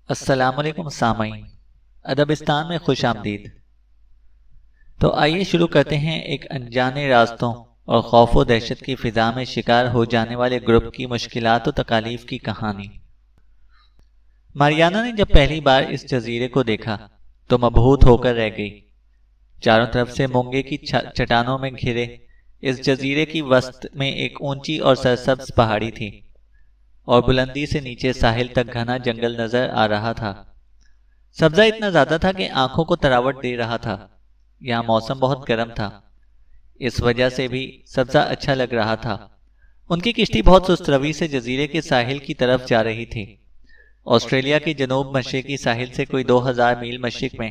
السلام علیکم سامعین، ادبستان میں خوش آمدید۔ تو آئیے شروع کرتے ہیں ایک انجانے راستوں اور خوف و دہشت کی فضا میں شکار ہو جانے والے گروپ کی مشکلات و تکالیف کی کہانی۔ ماریانا نے جب پہلی بار اس جزیرے کو دیکھا تو مبہوت ہو کر رہ گئی۔ چاروں طرف سے مونگے کی چٹانوں میں گھرے اس جزیرے کی وسط میں ایک اونچی اور سرسبز پہاڑی تھی، اور بلندی سے نیچے ساحل تک گھنا جنگل نظر آ رہا تھا۔ سبزہ اتنا زیادہ تھا کہ آنکھوں کو تراوٹ دے رہا تھا۔ یہاں موسم بہت گرم تھا، اس وجہ سے بھی سبزہ اچھا لگ رہا تھا۔ ان کی کشتی بہت سست روی سے جزیرے کے ساحل کی طرف جا رہی تھی۔ آسٹریلیا کے جنوب مشرقی ساحل سے کوئی 2000 میل مشرق میں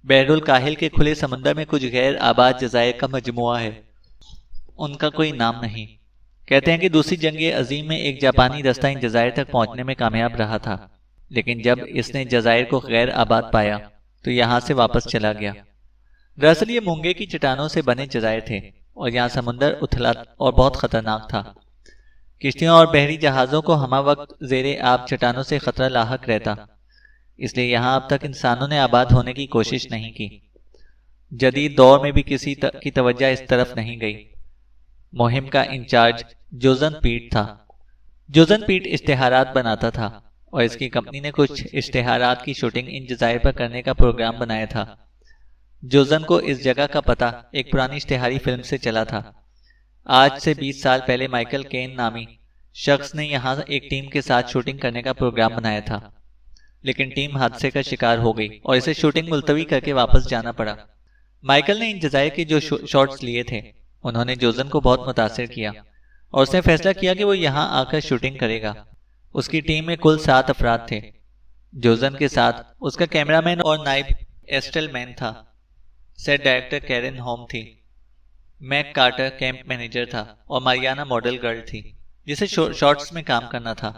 بحر الکاہل کے کھلے سمندر میں کچھ غیر آباد جزائر کا مجموعہ ہے۔ ان کا کوئی نام نہیں۔ کہتے ہیں کہ دوسری جنگ عظیم میں ایک جاپانی دستہ ان جزائر تک پہنچنے میں کامیاب رہا تھا، لیکن جب اس نے جزائر کو غیر آباد پایا تو یہاں سے واپس چلا گیا۔ دراصل یہ مونگے کی چٹانوں سے بنے جزائر تھے، اور یہاں سمندر اتھلا اور بہت خطرناک تھا۔ کشتیوں اور بحری جہازوں کو ہمہ وقت زیر آب چٹانوں سے خطرہ لاحق رہتا، اس لیے یہاں اب تک انسانوں نے آباد ہونے کی کوشش نہیں کی۔ جدید دور میں بھی کسی کی توجہ اس طرف نہیں گئی۔ مہم کا انچارج جوزن پیٹ تھا۔ جوزن پیٹ اشتہارات بناتا تھا، اور اس کی کمپنی نے کچھ اشتہارات کی شوٹنگ ان جزائر پر کرنے کا پروگرام بنایا تھا۔ جوزن کو اس جگہ کا پتہ ایک پرانی اشتہاری فلم سے چلا تھا۔ آج سے 20 سال پہلے مائیکل کین نامی شخص نے یہاں ایک ٹیم کے ساتھ شوٹنگ کرنے کا پروگرام بنایا تھا، لیکن ٹیم حادثے کا شکار ہو گئی اور اسے شوٹنگ ملتوی کر کے واپس جانا پڑا۔ مائیکل نے ان جزائر کے جو شاٹس لیے تھے انہوں نے جوزن کو بہت متاثر کیا، اور اس نے فیصلہ کیا کہ وہ یہاں آ کر شوٹنگ کرے گا۔ اس کی ٹیم میں کل 7 افراد تھے۔ جوزن کے ساتھ اس کا کیمرہ مین اور نائب ایسٹل مین تھا۔ سیٹ ڈائریکٹر کیرن ہوم تھی۔ میک کارٹر کیمپ مینیجر تھا، اور ماریانا ماڈل گرل تھی جسے شارٹس میں کام کرنا تھا۔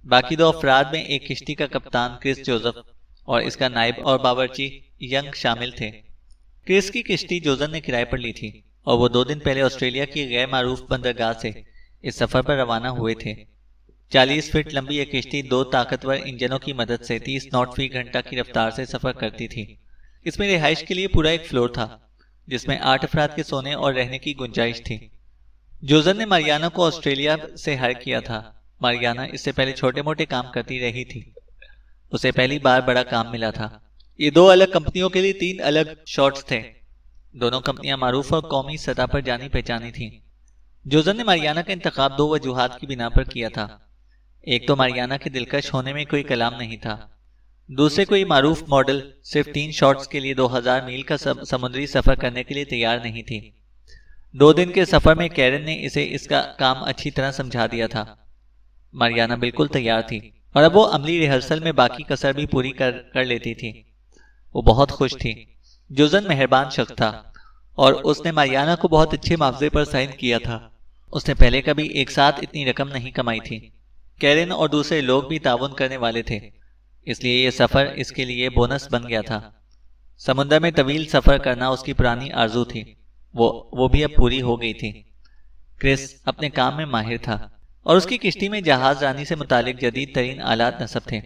باقی 2 افراد میں ایک کشتی کا کپتان کرس جوزف اور اس کا نائب اور باورچی ینگ شامل تھے۔ کرس کی کشتی جوزن نے کرائے پر لی تھی، اور وہ 2 دن پہلے آسٹریلیا کی غیر معروف بندرگاہ سے اس سفر پر روانہ ہوئے تھے۔ 40 فٹ لمبی یہ کشتی 2 طاقتور انجنوں کی مدد سے 30 ناٹ فی گھنٹہ کی رفتار سے سفر کرتی تھی۔ اس میں رہائش کے لیے پورا ایک فلور تھا، جس میں 8 افراد کے سونے اور رہنے کی گنجائش تھی۔ جوزن نے ماریانا کو آسٹریلیا سے ہائر کیا تھا۔ ماریانا اس سے پہلے چھوٹے موٹے کام کرتی رہی تھی، اسے پہلی بار بڑا کام ملا تھا۔ یہ 2 الگ کمپنیوں کے لیے 3 الگ شاٹس تھے۔ دونوں کمپنیاں معروف اور قومی سطح پر جانی پہچانی تھیں۔ جوزن نے ماریانا کا انتخاب 2 وجوہات کی بنا پر کیا تھا۔ ایک تو ماریانا کے دلکش ہونے میں کوئی کلام نہیں تھا، دوسرے کوئی معروف ماڈل صرف 3 شاٹس کے لیے 2000 میل کا سمندری سفر کرنے کے لیے تیار نہیں تھی۔ 2 دن کے سفر میں کیرن نے اسے اس کا کام اچھی طرح سمجھا دیا تھا۔ ماریانا بالکل تیار تھی، اور اب وہ عملی ریہرسل میں باقی کسر بھی پوری کر لیتی تھی۔ وہ بہت خوش تھی۔ جوزن مہربان شخص تھا، اور اس نے ماریانا کو بہت اچھے معاوضے پر سائن کیا تھا۔ اس نے پہلے کبھی ایک ساتھ اتنی رقم نہیں کمائی تھی۔ کیرن اور دوسرے لوگ بھی تعاون کرنے والے تھے، اس لیے یہ سفر اس کے لیے بونس بن گیا تھا۔ سمندر میں طویل سفر کرنا اس کی پرانی آرزو تھی، وہ بھی اب پوری ہو گئی تھی۔ کرس اپنے کام میں ماہر تھا، اور اس کی کشتی میں جہاز رانی سے متعلق جدید ترین آلات نصب تھے،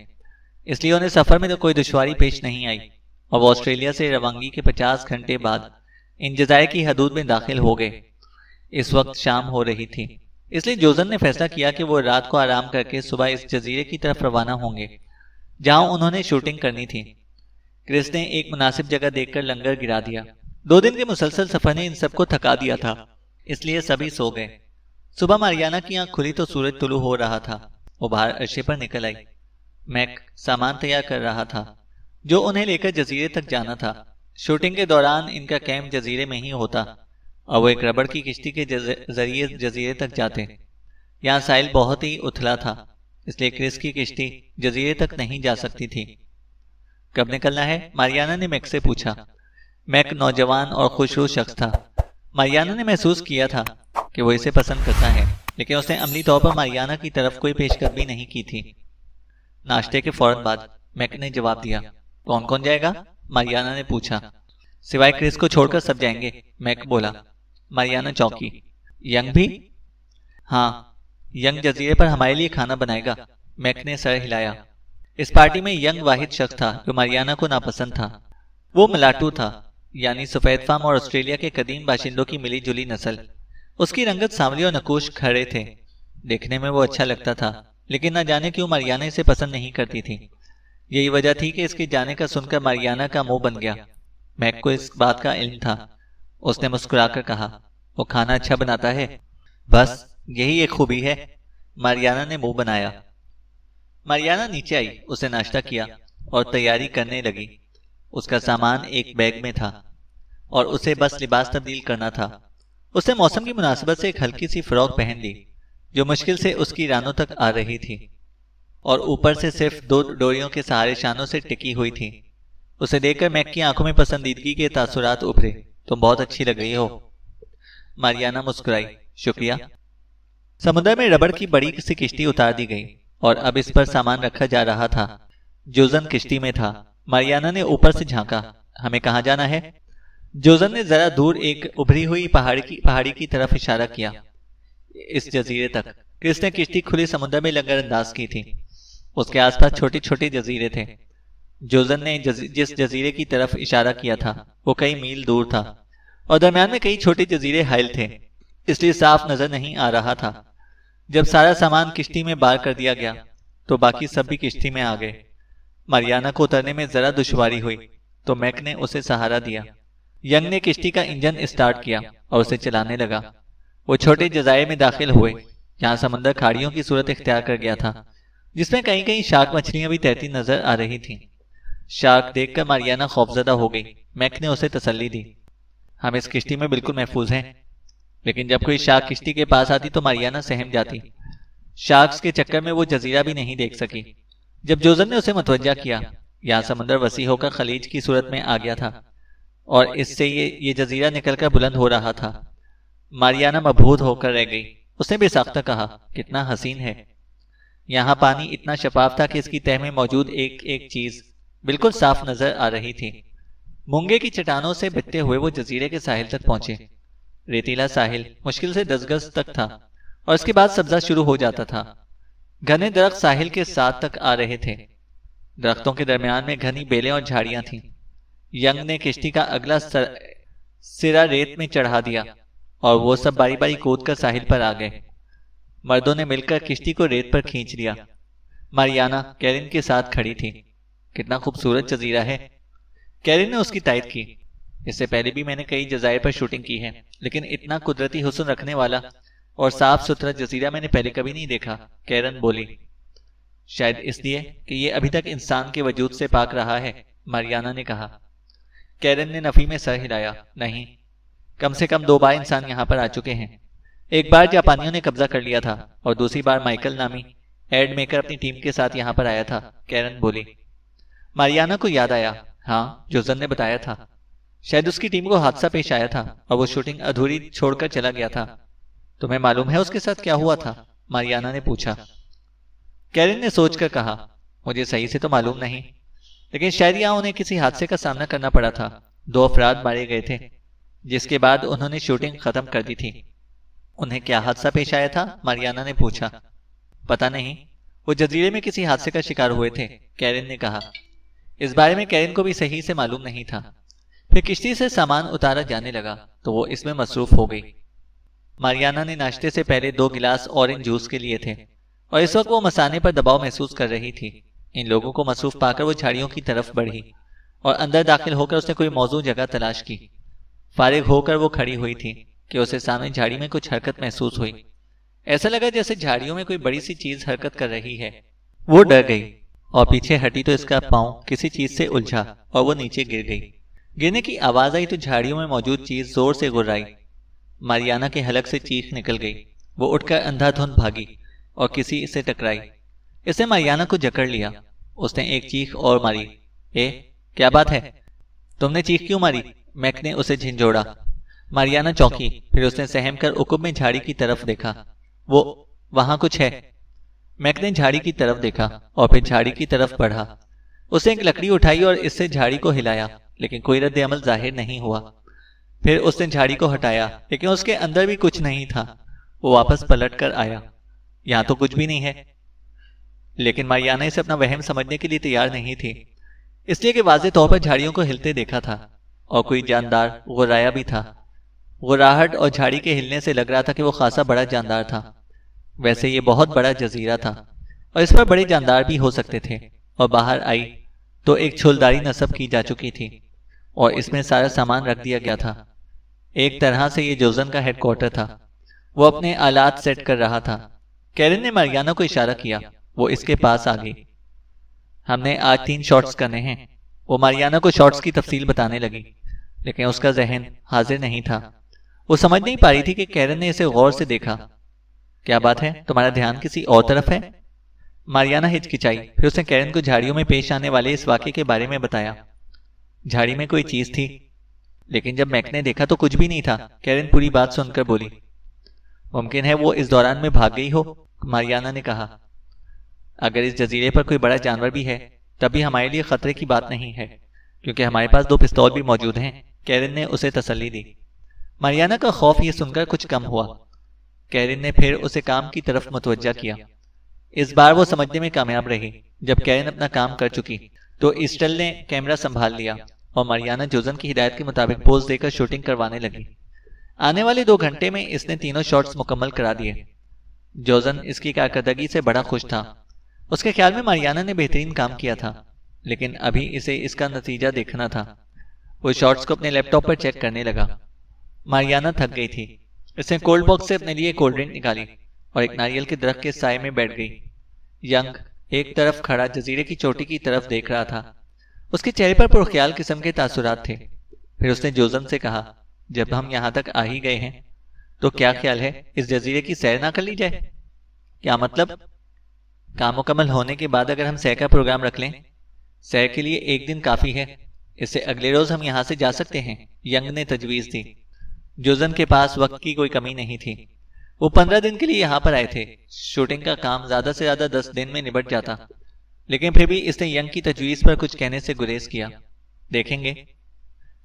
اس لیے انہیں سفر میں کوئی دشواری پیش نہیں آئی، اور وہ آسٹریلیا سے روانگی کے 50 گھنٹے بعد ان جزائر کی حدود میں داخل ہو گئے۔ اس وقت شام ہو رہی تھی، اس لیے جوزن نے فیصلہ کیا کہ وہ رات کو آرام کر کے صبح اس جزیرے کی طرف روانہ ہوں گے جہاں انہوں نے شوٹنگ کرنی تھی۔ کرس نے ایک مناسب جگہ دیکھ کر لنگر گرا دیا۔ 2 دن کے مسلسل سفر نے ان سب کو تھکا دیا تھا، اس لیے سبھی سو گئے۔ صبح ماریانا کی آنکھ کھلی تو سورج طلوع ہو رہا تھا۔ وہ باہر عرصے پر نکل آئی۔ میک سامان تیار کر رہا تھا جو انہیں لے کر جزیرے تک جانا تھا۔ شوٹنگ کے دوران ان کا کیمپ جزیرے میں ہی ہوتا، اور وہ ایک ربڑ کی کشتی کے ذریعے جزیرے تک جاتے۔ یہاں ساحل بہت ہی اتھلا تھا، اس لیے کرس کی کشتی جزیرے تک نہیں جا سکتی تھی۔ کب نکلنا ہے؟ ماریانا نے میک سے پوچھا۔ میک نوجوان اور خوشرو شخص تھا۔ ماریانا نے محسوس کیا تھا کہ وہ اسے پسند کرتا ہے، لیکن اس نے عملی طور پر ماریانا کی طرف کوئی پیش قدمی نہیں کی تھی۔ ناشتے کے فوراً بعد میک نے جواب دیا۔ کون کون جائے گا؟ ماریانا نے پوچھا۔ سوائے کرس کو چھوڑ کر سب جائیں گے، میک بولا۔ ماریانا چونکی۔ ینگ بھی؟ ہاں، ینگ جزیرے پر ہمارے لیے کھانا بنائے گا، میک نے سر ہلایا۔ اس پارٹی میں ینگ واحد شخص تھا جو ماریانا کو ناپسند تھا۔ وہ ملاٹو تھا، یعنی سفید فام اور آسٹریلیا کے قدیم باشندوں کی ملی جلی نسل۔ اس کی رنگت سانولی اور نقوش کھڑے تھے۔ دیکھنے میں وہ اچھا لگتا تھا، لیکن نہ جانے کیوں ماریانا اسے پسند نہیں کرتی تھی۔ یہی وجہ تھی کہ اس کے جانے کا سن کر ماریانا کا منہ بن گیا۔ میک کو اس بات کا علم تھا۔ اس نے مسکرا کر کہا، وہ کھانا اچھا بناتا ہے۔ بس یہی ایک خوبی ہے، ماریانا نے منہ بنایا۔ ماریانا نیچے آئی، اسے ناشتہ کیا اور تیاری کرنے لگی۔ اس کا سامان ایک بیگ میں تھا اور اسے بس لباس تبدیل کرنا تھا۔ اس نے موسم کی مناسبت سے ایک ہلکی سی فراک پہن لی جو مشکل سے اس کی رانوں تک آ رہی تھی اور اوپر سے صرف 2 ڈوریوں کے سہارے شانوں سے ٹکی ہوئی تھی۔ اسے دیکھ کر میک کی آنکھوں میں پسندیدگی کے تاثرات ابھرے۔ تم بہت اچھی لگ رہی ہو۔ ماریانا مسکرائی، شکریہ۔ سمندر میں ربڑ کی بڑی سی کشتی اتار دی گئی اور اب اس پر سامان رکھا جا رہا تھا۔ جوزن کشتی میں تھا۔ ماریانا نے اوپر سے جھانکا، ہمیں کہاں جانا ہے؟ جوزن نے ذرا دور ایک ابھری ہوئی پہاڑی کی طرف اشارہ کیا، اس جزیرے تک۔ کرس نے کشتی کھلی سمندر میں لنگر انداز کی تھی۔ اس کے آس پاس چھوٹے چھوٹے جزیرے تھے۔ جوزن نے جس جزیرے کی طرف اشارہ کیا تھا وہ کئی میل دور تھا اور درمیان میں کئی چھوٹے جزیرے حائل تھے، اس لیے صاف نظر نہیں آ رہا تھا۔ جب سارا سامان کشتی میں بار کر دیا گیا تو باقی سب بھی کشتی میں آ گئے۔ ماریانا کو اترنے میں ذرا دشواری ہوئی تو میک نے اسے سہارا دیا۔ ینگ نے کشتی کا انجن اسٹارٹ کیا اور اسے چلانے لگا۔ وہ چھوٹے جزائر میں داخل ہوئے۔ یہاں سمندر کھاڑیوں کی صورت اختیار کر گیا تھا جس میں کہیں کہیں شارک مچھلیاں بھی تیرتی نظر آ رہی تھیں۔ شارک دیکھ کر ماریانا خوفزدہ ہو گئی۔ میک نے اسے تسلی دی، ہم اس کشتی میں بالکل محفوظ ہیں۔ لیکن جب کوئی شارک کشتی کے پاس آتی تو ماریانا سہم جاتی۔ شارکس کے چکر میں وہ جزیرہ بھی نہیں دیکھ سکی۔ جب جوزن نے اسے متوجہ کیا، یہاں سمندر وسیع ہو کر خلیج کی صورت میں آ گیا تھا اور اس سے یہ جزیرہ نکل کر بلند ہو رہا تھا۔ ماریانا مبہوت ہو کر رہ گئی۔ اس نے بے ساختہ کہا، کتنا حسین ہے۔ یہاں پانی اتنا شفاف تھا کہ اس کی تہہ میں موجود ایک ایک چیز بالکل صاف نظر آ رہی تھی۔ مونگے کی چٹانوں سے بچتے ہوئے وہ جزیرے کے ساحل تک پہنچے۔ ریتیلا ساحل مشکل سے 10 گز تک تھا اور اس کے بعد سبزہ شروع ہو جاتا تھا۔ گھنے درخت ساحل کے ساتھ تک آ رہے تھے۔ درختوں کے درمیان میں گھنی بیلیں اور جھاڑیاں تھیں۔ ینگ نے کشتی کا اگلا سرا ریت میں چڑھا دیا اور وہ سب باری باری کود کر ساحل پر آ گئے۔ مردوں نے مل کر کشتی کو ریت پر کھینچ لیا۔ ماریانا کیرن کے ساتھ کھڑی تھی۔ کتنا خوبصورت جزیرہ ہے، کیرن نے اس کی تائید کی۔ اس سے پہلے بھی میں نے کئی جزائر پر شوٹنگ کی ہے، لیکن اتنا قدرتی حسن رکھنے والا اور صاف ستھرا جزیرہ میں نے پہلے کبھی نہیں دیکھا، کیرن بولی۔ شاید اس لیے کہ یہ ابھی تک انسان کے وجود سے پاک رہا ہے، ماریانا نے کہا۔ کیرن نے نفی میں سر ہلایا، نہیں، کم سے کم 2 بار انسان یہاں پر آ چکے ہیں۔ ایک بار جاپانیوں نے قبضہ کر لیا تھا اور دوسری بار مائیکل نامی ایڈ میکر اپنی ٹیم کے ساتھ یہاں پر آیا تھا، کیرن بولی۔ ماریانا کو یاد آیا، ہاں، جوزن نے بتایا تھا۔ شاید اس کی ٹیم کو حادثہ پیش آیا تھا اور وہ شوٹنگ ادھوری چھوڑ کر چلا گیا تھا۔ تمہیں معلوم ہے اس کے ساتھ کیا ہوا تھا؟ ماریانا نے پوچھا۔ کیرن نے سوچ کر کہا، مجھے صحیح سے تو معلوم نہیں، لیکن شاید یہاں انہیں کسی حادثے کا سامنا کرنا پڑا تھا۔ 2 افراد مارے گئے تھے جس کے بعد انہوں نے شوٹنگ ختم کر دی تھی۔ انہیں کیا حادثہ پیش آیا تھا؟ ماریانا نے پوچھا۔ پتہ نہیں، وہ جزیرے میں کسی حادثے کا شکار ہوئے تھے، کیرن نے کہا۔ اس بارے میں کیرن کو بھی صحیح سے معلوم نہیں تھا۔ پھر کشتی سے سامان اتارا جانے لگا تو وہ اس میں مصروف ہو گئی۔ ماریانا نے ناشتے سے پہلے 2 گلاس اورنج جوس کے لیے تھے اور اس وقت وہ مثانے پر دباؤ محسوس کر رہی تھی۔ ان لوگوں کو مصروف پا کر وہ جھاڑیوں کی طرف بڑھی اور اندر داخل ہو کر اس نے کوئی موزوں جگہ تلاش کی۔ فارغ ہو کر وہ کھڑی ہوئی تھی کہ اسے سامنے جھاڑی میں کچھ حرکت محسوس ہوئی۔ ایسا لگا جیسے جھاڑیوں میں کوئی بڑی سی چیز حرکت کر رہی ہے۔ وہ ڈر گئی اور پیچھے ہٹی تو اس کا پاؤں کسی چیز سے الجھا اور وہ نیچے گر گئی۔ گرنے کی آواز آئی تو جھاڑیوں میں موجود چیز زور سے گرائی۔ ماریانا کے حلق سے چیخ نکل گئی۔ وہ اٹھ کر اندھا دھند بھاگی اور کسی سے ٹکرائی۔ اس نے ماریانا کو جکڑ لیا۔ اس نے ایک چیخ اور ماری، کیا بات ہے؟ تم نے چیخ کیوں ماری؟ میک نے اسے جھنجھوڑا۔ ماریانا چونکی، پھر اس نے سہم کر عقب میں جھاڑی کی طرف دیکھا۔ وہاں کچھ ہے۔ میک نے جھاڑی کی طرف دیکھا اور پھر جھاڑی کی طرف بڑھا۔ اس نے ایک لکڑی اٹھائی اور اس سے جھاڑی کو ہلایا، لیکن کوئی رد عمل ظاہر نہیں ہوا۔ پھر اس نے جھاڑی کو ہٹایا، لیکن اس کے اندر بھی کچھ نہیں تھا۔ وہ واپس پلٹ کر آیا، یہاں تو کچھ بھی نہیں ہے۔ لیکن ماریانا اسے اپنا وہم سمجھنے کے لیے تیار نہیں تھی، اس لیے کہ واضح طور پر جھاڑیوں کو ہلتے دیکھا تھا اور کوئی جاندار غرایا بھی تھا۔ غراہٹ اور جھاڑی کے ہلنے سے لگ رہا تھا کہ وہ خاصا بڑا جاندار تھا۔ ویسے یہ بہت بڑا جزیرہ تھا اور اس پر بڑے جاندار بھی ہو سکتے تھے، اور باہر آئی تو ایک چھولداری نصب کی جا چکی تھی اور اس میں سارا سامان رکھ دیا گیا تھا۔ ایک طرح سے یہ جوزن کا ہیڈ کوارٹر تھا۔ وہ اپنے آلات سیٹ کر رہا تھا۔ کیرن نے ماریانا کو اشارہ کیا، وہ اس کے پاس آ گئی۔ ہم نے آج 3 شاٹس کرنے ہیں۔ وہ ماریانا کو شاٹس کی تفصیل بتانے لگی، لیکن اس کا ذہن حاضر نہیں تھا۔ وہ سمجھ نہیں پا رہی تھی کہ کیرن نے اسے غور سے دیکھا۔ کیا بات ہے، تمہارا دھیان کسی اور طرف ہے؟ ماریانا ہچکچائی، پھر اس نے کیرن کو جھاڑیوں میں پیش آنے والے اس واقعے کے بارے میں بتایا۔ جھاڑی میں کوئی چیز تھی، لیکن جب میک نے دیکھا تو کچھ بھی نہیں تھا۔ کیرن پوری بات سن کر بولی۔ ممکن ہے وہ اس دوران میں بھاگ گئی ہو، ماریانا نے کہا۔ اگر اس جزیرے پر کوئی بڑا جانور بھی ہے تب بھی ہمارے لیے خطرے کی بات نہیں ہے، کیونکہ ہمارے پاس 2 پستول بھی موجود ہیں، کیرن نے اسے تسلی دی۔ ماریانا کا خوف یہ سن کر کچھ کم ہوا۔ کیرن نے پھر اسے کام کی طرف متوجہ کیا۔ اس بار وہ سمجھنے میں کامیاب رہی۔ جب کیرن اپنا کام کر چکی تو ایسٹل نے کیمرہ سنبھال لیا اور ماریانا جوزن کی ہدایت کے مطابق پوز دے کر شوٹنگ کروانے لگی۔ آنے والے 2 گھنٹے میں اس نے تینوں شاٹس مکمل کرا دیے۔ جوزن اس کی کارکردگی سے بڑا خوش تھا۔ اس کے خیال میں ماریانا نے بہترین کام کیا تھا، لیکن ابھی اسے اس کا نتیجہ دیکھنا تھا۔ وہ شاٹس کو اپنے لیپ ٹاپ پر چیک کرنے لگا۔ ماریانا تھک گئی تھی۔ اس نے کولڈ باکس سے اپنے لیے کولڈ ڈرنک نکالی اور ایک ناریل کے درخت کے سائے میں بیٹھ گئی۔ ینگ ایک طرف کھڑا جزیرے کی چوٹی کی طرف دیکھ رہا تھا۔ اس کے چہرے پر پرخیال قسم کے تاثرات تھے۔ پھر اس نے جوزن سے کہا، جب ہم یہاں تک آ ہی گئے ہیں تو کیا خیال ہے اس جزیرے کی سیر نہ کر لی جائے؟ کیا مطلب؟ کام مکمل ہونے کے بعد اگر ہم سیر کا پروگرام رکھ لیں؟ سیر کے لیے 1 دن کافی ہے، اس سے اگلے روز ہم یہاں سے جا سکتے ہیں، ینگ نے تجویز دی۔ جوزن کے پاس وقت کی کوئی کمی نہیں تھی۔ وہ 15 دن کے لیے یہاں پر آئے تھے۔ شوٹنگ کا کام زیادہ سے زیادہ 10 دن میں نبٹ جاتا، لیکن پھر بھی اس نے ینگ کی تجویز پر کچھ کہنے سے گریز کیا۔ دیکھیں گے،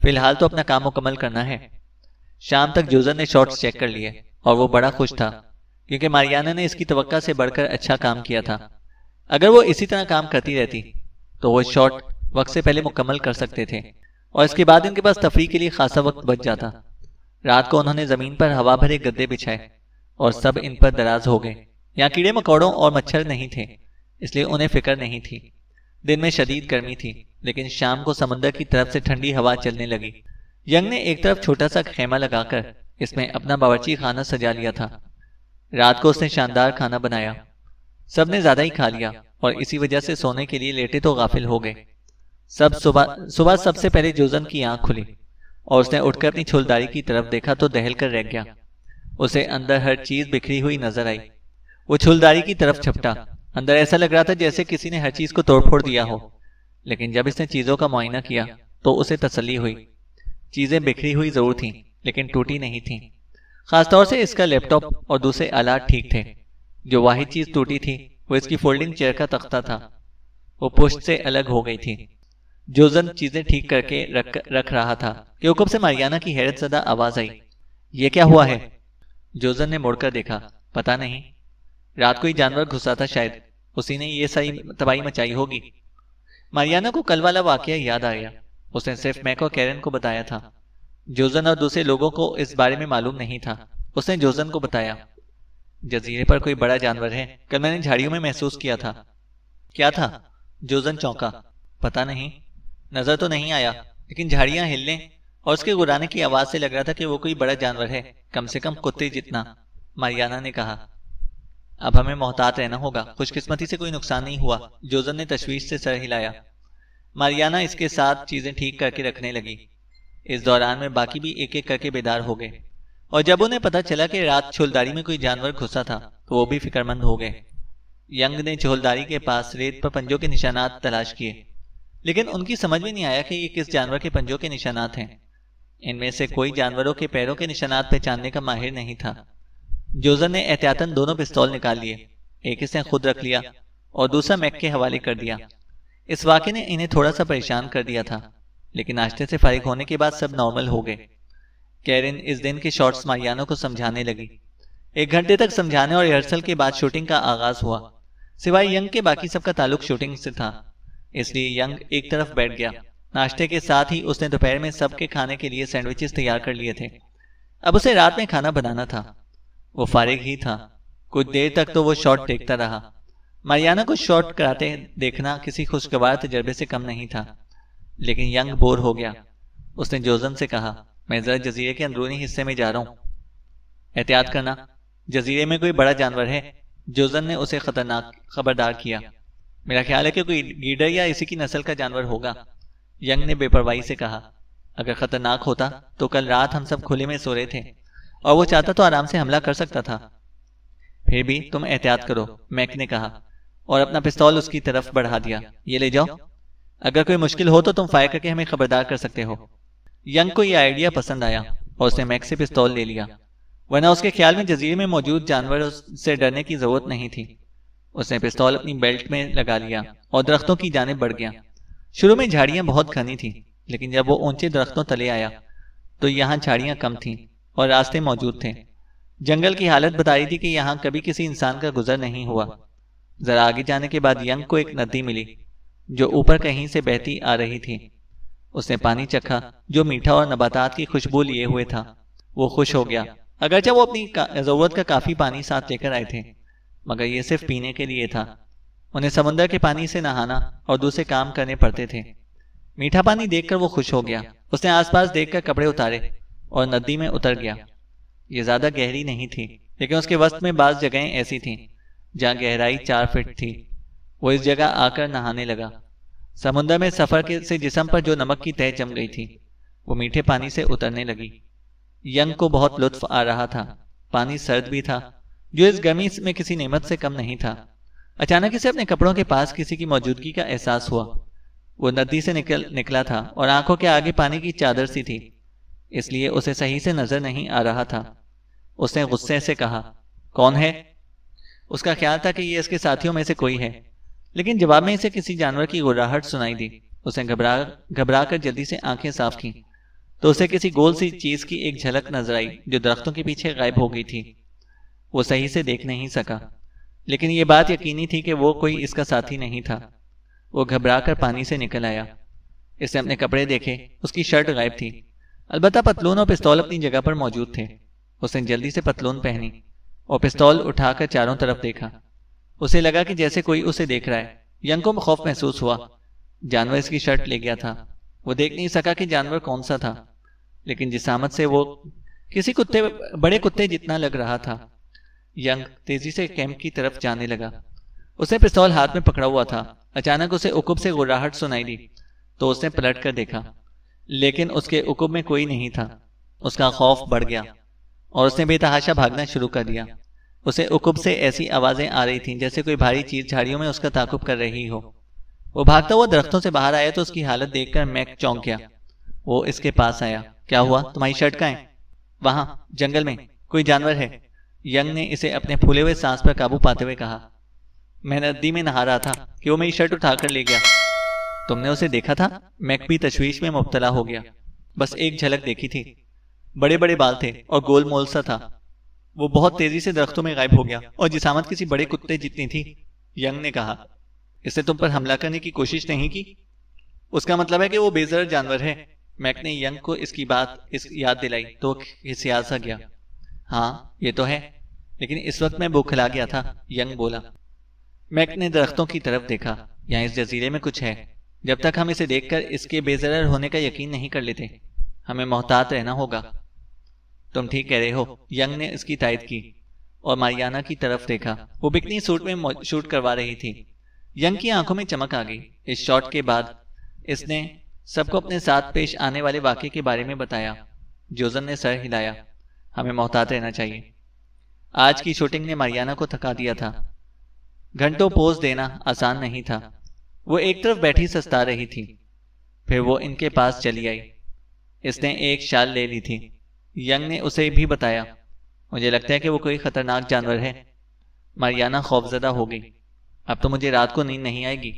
فی الحال تو اپنا کام مکمل کرنا ہے۔ شام تک جوزن نے شاٹس چیک کر لیے اور وہ بڑا خوش تھا، کیونکہ ماریانا نے اس کی توقع سے بڑھ کر اچھا کام کیا تھا۔ اگر وہ اسی طرح کام کرتی رہتی تو وہ شاٹ وقت سے پہلے مکمل کر سکتے تھے اور اس کے بعد ان کے پاس تفریح کے لیے خاصا وقت بچ جاتا۔ رات کو انہوں نے زمین پر ہوا بھرے گدے بچھائے اور سب ان پر دراز ہو گئے۔ یہاں کیڑے مکوڑوں اور مچھر نہیں تھے، اس لیے انہیں فکر نہیں تھی۔ دن میں شدید گرمی تھی، لیکن شام کو سمندر کی طرف سے ٹھنڈی ہوا چلنے لگی۔ ینگ نے ایک طرف چھوٹا سا خیمہ لگا کر اس میں اپنا باورچی خانہ سجا لیا تھا۔ رات کو اس نے شاندار کھانا بنایا۔ سب نے زیادہ ہی کھا لیا اور اسی وجہ سے سونے کے لیے لیٹے تو غافل ہو گئے۔ صبح سب سے پہلے جوزن کی آنکھ کھلی اور اس نے اٹھ کر اپنی چھولداری کی طرف دیکھا تو دہل کر رہ گیا۔ اسے اندر ہر چیز بکھری ہوئی نظر آئی۔ وہ چھولداری کی طرف چھپٹا۔ اندر ایسا لگ رہا تھا جیسے کسی نے ہر چیز کو توڑ پھوڑ دیا ہو، لیکن جب اس نے چیزوں کا معائنہ کیا تو اسے تسلی ہوئی۔ چیزیں بکھری ہوئی ضرور تھیں، لیکن ٹوٹی نہیں تھیں۔ خاص طور سے اس کا لیپ ٹاپ اور دوسرے آلات ٹھیک تھے۔ جو واحد چیز ٹوٹی تھی وہ اس کی فولڈنگ چیئر کا تختہ تھا۔ وہ پشت سے الگ ہو گئی تھی۔ جوزن چیزیں ٹھیک کر کے رکھ رہا تھا کہ اوپر سے ماریانا کی حیرت زدہ آواز آئی، یہ کیا ہوا ہے؟ جوزن نے مڑ کر دیکھا۔ پتہ نہیں، رات کو ہی جانور گھسا تھا، شاید اسی نے یہ ساری تباہی مچائی ہوگی۔ ماریانا کو کل والا واقعہ یاد آ گیا۔ اس نے صرف میک اور کیرن کو بتایا تھا۔ جوزن اور دوسرے لوگوں کو اس بارے میں معلوم نہیں تھا۔ اس نے جوزن کو بتایا، جزیرے پر کوئی بڑا جانور ہے، کل میں نے جھاڑیوں میں محسوس کیا تھا۔ کیا تھا؟ جوزن چونکا۔ پتہ نہیں، نظر تو نہیں آیا، لیکن جھاڑیاں ہلنے اور اس کے گرانے کی آواز سے لگ رہا تھا کہ وہ کوئی بڑا جانور ہے، کم سے کم کتے جتنا، ماریانا نے کہا۔ اب ہمیں محتاط رہنا ہوگا، خوش قسمتی سے کوئی نقصان نہیں ہوا، جوزن نے تشویش سے سر ہلایا۔ ماریانا اس کے ساتھ چیزیں ٹھیک کر کے رکھنے لگی۔ اس دوران میں باقی بھی ایک ایک کر کے بیدار ہو گئے، اور جب انہیں پتا چلا کہ رات چھولداری میں کوئی جانور گھسا تھا تو وہ بھی فکر مند ہو گئے۔ ینگ نے چھولداری کے پاس ریت پر پنجوں کے نشانات تلاش کیے، لیکن ان کی سمجھ میں نہیں آیا کہ یہ کس جانور کے پنجوں کے نشانات ہیں۔ ان میں سے کوئی جانوروں کے پیروں کے نشانات پہچاننے کا ماہر نہیں تھا۔ جوزن نے احتیاطاً 2 پستول نکال لیے، ایک اس نے خود رکھ لیا اور دوسرا میک کے حوالے کر دیا۔ اس واقعے نے انہیں تھوڑا سا پریشان کر دیا تھا، لیکن ناشتے سے فارغ ہونے کے بعد سب نارمل ہو گئے۔ کیرن اس دن کے شارٹس ماریانا کو سمجھانے لگی۔ 1 گھنٹے تک سمجھانے اور ریہرسل کے بعد شوٹنگ کا آغاز ہوا۔ سوائے ینگ کے باقی سب کا تعلق شوٹنگ سے تھا، اس لیے ینگ ایک طرف بیٹھ گیا۔ ناشتے کے ساتھ ہی اس نے دوپہر میں سب کے کھانے کے لیے سینڈوچز تیار کر لیے تھے۔ اب اسے رات میں کھانا بنانا تھا۔ وہ فارغ ہی تھا۔ کچھ دیر تک تو وہ شاٹ دیکھتا رہا۔ ماریانا کو شاٹ کراتے دیکھنا کسی خوشگوار تجربے سے کم نہیں تھا، لیکن ینگ بور ہو گیا۔ اس نے جوزن سے کہا، میں ذرا جزیرے کے اندرونی حصے میں جا رہا ہوں، احتیاط کرنا، جزیرے میں کوئی بڑا جانور ہے۔ جوزن نے اسے خبردار کیا۔ میرا خیال ہے کہ کوئی گیڈر یا اسی کی نسل کا جانور ہوگا، ینگ نے بے پرواہی سے کہا۔ اگر خطرناک ہوتا تو کل رات ہم سب کھلے میں سو رہے تھے، اور وہ چاہتا تو آرام سے حملہ کر سکتا تھا۔ پھر بھی تم احتیاط کرو، میک نے کہا، اور اپنا پستول اس کی طرف بڑھا دیا۔ یہ لے جاؤ، اگر کوئی مشکل ہو تو تم فائر کر کے ہمیں خبردار کر سکتے ہو۔ ینگ کو یہ آئیڈیا پسند آیا اور اس نے میک سے پستول لے لیا، ورنہ اس کے خیال میں جزیرے میں موجود جانوروں سے ڈرنے کی ضرورت نہیں تھی۔ اس نے پستول اپنی بیلٹ میں لگا لیا اور درختوں کی جانب بڑھ گیا۔ شروع میں جھاڑیاں بہت گھنی تھیں، لیکن جب وہ اونچے درختوں تلے آیا تو یہاں جھاڑیاں کم تھیں اور راستے موجود تھے۔ جنگل کی حالت بتا رہی تھی کہ یہاں کبھی کسی انسان کا گزر نہیں ہوا۔ ذرا آگے جانے کے بعد ینگ کو ایک ندی ملی جو اوپر کہیں سے بہتی آ رہی تھی۔ اس نے پانی چکھا جو میٹھا اور نباتات کی خوشبو لیے ہوئے تھا۔ وہ خوش ہو گیا، اگرچہ وہ اپنی ضرورت کا کافی پانی ساتھ لے کر آئے تھے، مگر یہ صرف پینے کے لیے تھا۔ انہیں سمندر کے پانی سے نہانا اور دوسرے کام کرنے پڑتے تھے۔ میٹھا پانی دیکھ کر وہ خوش ہو گیا۔ اس نے آس پاس دیکھ کر کپڑے اتارے اور ندی میں اتر گیا۔ یہ زیادہ گہری نہیں تھی، لیکن اس کے وسط میں بعض جگہیں ایسی تھیں جہاں گہرائی 4 فٹ تھی۔ وہ اس جگہ آ کر نہانے لگا۔ سمندر میں سفر سے جسم پر جو نمک کی تہ جم گئی تھی وہ میٹھے پانی سے اترنے لگی۔ ینگ کو بہت لطف آ رہا تھا۔ پانی سرد بھی تھا، جو اس گرمی میں کسی نعمت سے کم نہیں تھا۔ اچانک اسے اپنے کپڑوں کے پاس کسی کی موجودگی کا احساس ہوا۔ وہ ندی سے نکلا تھا اور آنکھوں کے آگے پانی کی چادر سی تھی، اس لیے اسے صحیح سے نظر نہیں آ رہا تھا۔ اس نے غصے سے کہا، کون ہے؟ اس کا خیال تھا کہ یہ اس کے ساتھیوں میں سے کوئی ہے، لیکن جواب میں اسے کسی جانور کی گڑگڑاہٹ سنائی دی۔ اس نے گھبرا کر جلدی سے آنکھیں صاف کیں تو اسے کسی گول سی چیز کی ایک جھلک نظر آئی جو درختوں کے پیچھے غائب ہو گئی تھی۔ وہ صحیح سے دیکھ نہیں سکا، لیکن یہ بات یقینی تھی کہ وہ کوئی اس کا ساتھی نہیں تھا۔ وہ گھبرا کر پانی سے نکل آیا۔ اس نے اپنے کپڑے دیکھے، اس کی شرٹ غائب تھی، البتہ پتلون اور پستول اپنی جگہ پر موجود تھے۔ اس نے جلدی سے پتلون پہنی اور پستول اٹھا کر چاروں طرف دیکھا۔ اسے لگا کہ جیسے کوئی اسے دیکھ رہا ہے۔ ینگ کو خوف محسوس ہوا۔ جانور اس کی شرٹ لے گیا تھا۔ وہ دیکھ نہیں سکا کہ جانور کون سا تھا، لیکن جسامت سے وہ کسی بڑے کتے جتنا لگ رہا تھا۔ ینگ تیزی سے کیمپ کی طرف جانے لگا۔ اس نے پستول ہاتھ میں پکڑا ہوا تھا۔ اچانک اسے عقب سے گڑگڑاہٹ سنائی دی تو اس نے پلٹ کر دیکھا، لیکن اس کے عقب میں کوئی نہیں تھا۔ اس کا خوف بڑھ گیا اور اس نے بے تحاشا بھاگنا شروع کر دیا۔ اسے عقب سے ایسی آوازیں آ رہی تھیں جیسے کوئی بھاری چیز جھاڑیوں میں اس کا تعاقب کر رہی ہو۔ وہ بھاگتا ہوا درختوں سے باہر آیا تو اس کی حالت دیکھ کر میک چونک گیا۔ وہ اس کے پاس آیا۔ کیا ہوا؟ تمہاری شرٹ کہاں ہے؟ وہاں جنگل میں کوئی جانور ہے، ینگ نے اسے اپنے پھولے ہوئے سانس پر قابو پاتے ہوئے کہا۔ میں ندی میں نہا رہا تھا کہ وہ میری شرٹ اٹھا کر لے گیا۔ تم نے اسے دیکھا تھا؟ میک بھی تشویش میں مبتلا ہو گیا۔ بس ایک جھلک دیکھی تھی، بڑے بڑے بال تھے اور گول مول سا تھا۔ وہ بہت تیزی سے درختوں میں غائب ہو گیا اور جسامت کسی بڑے کتے جتنی تھی، ینگ نے کہا۔ اس نے تم پر حملہ کرنے کی کوشش نہیں کی؟ اس کا مطلب ہے کہ وہ بے ضرر جانور ہے۔ میک نے ینگ کو اس کی بات یاد دلائی تو کھسیا سا گیا۔ ہاں یہ تو ہے، لیکن اس وقت میں بوکھلا گیا تھا، ینگ بولا۔ میک نے درختوں کی طرف دیکھا۔ یہاں اس جزیرے میں کچھ ہے۔ جب تک ہم اسے دیکھ کر اس کے بے ضرر ہونے کا یقین نہیں کر لیتے، ہمیں محتاط رہنا ہوگا۔ تم ٹھیک کہہ رہے ہو، ینگ نے اس کی تائید کی اور ماریانا کی طرف دیکھا۔ وہ بکنی سوٹ میں شوٹ کروا رہی تھی۔ ینگ کی آنکھوں میں چمک آ گئی۔ اس شاٹ کے بعد اس نے سب کو اپنے ساتھ پیش آنے والے واقعے کے بارے میں بتایا۔ جوزن نے سر ہلایا۔ ہمیں محتاط رہنا چاہیے۔ آج کی شوٹنگ نے ماریانا کو تھکا دیا تھا۔ گھنٹوں پوز دینا آسان نہیں تھا۔ وہ ایک طرف بیٹھی سستا رہی تھی، پھر وہ ان کے پاس چلی آئی۔ اس نے ایک شال لے لی تھی۔ ینگ نے اسے بھی بتایا۔ مجھے لگتا ہے کہ وہ کوئی خطرناک جانور ہے۔ ماریانا خوفزدہ ہو گئی۔ اب تو مجھے رات کو نیند نہیں آئے گی۔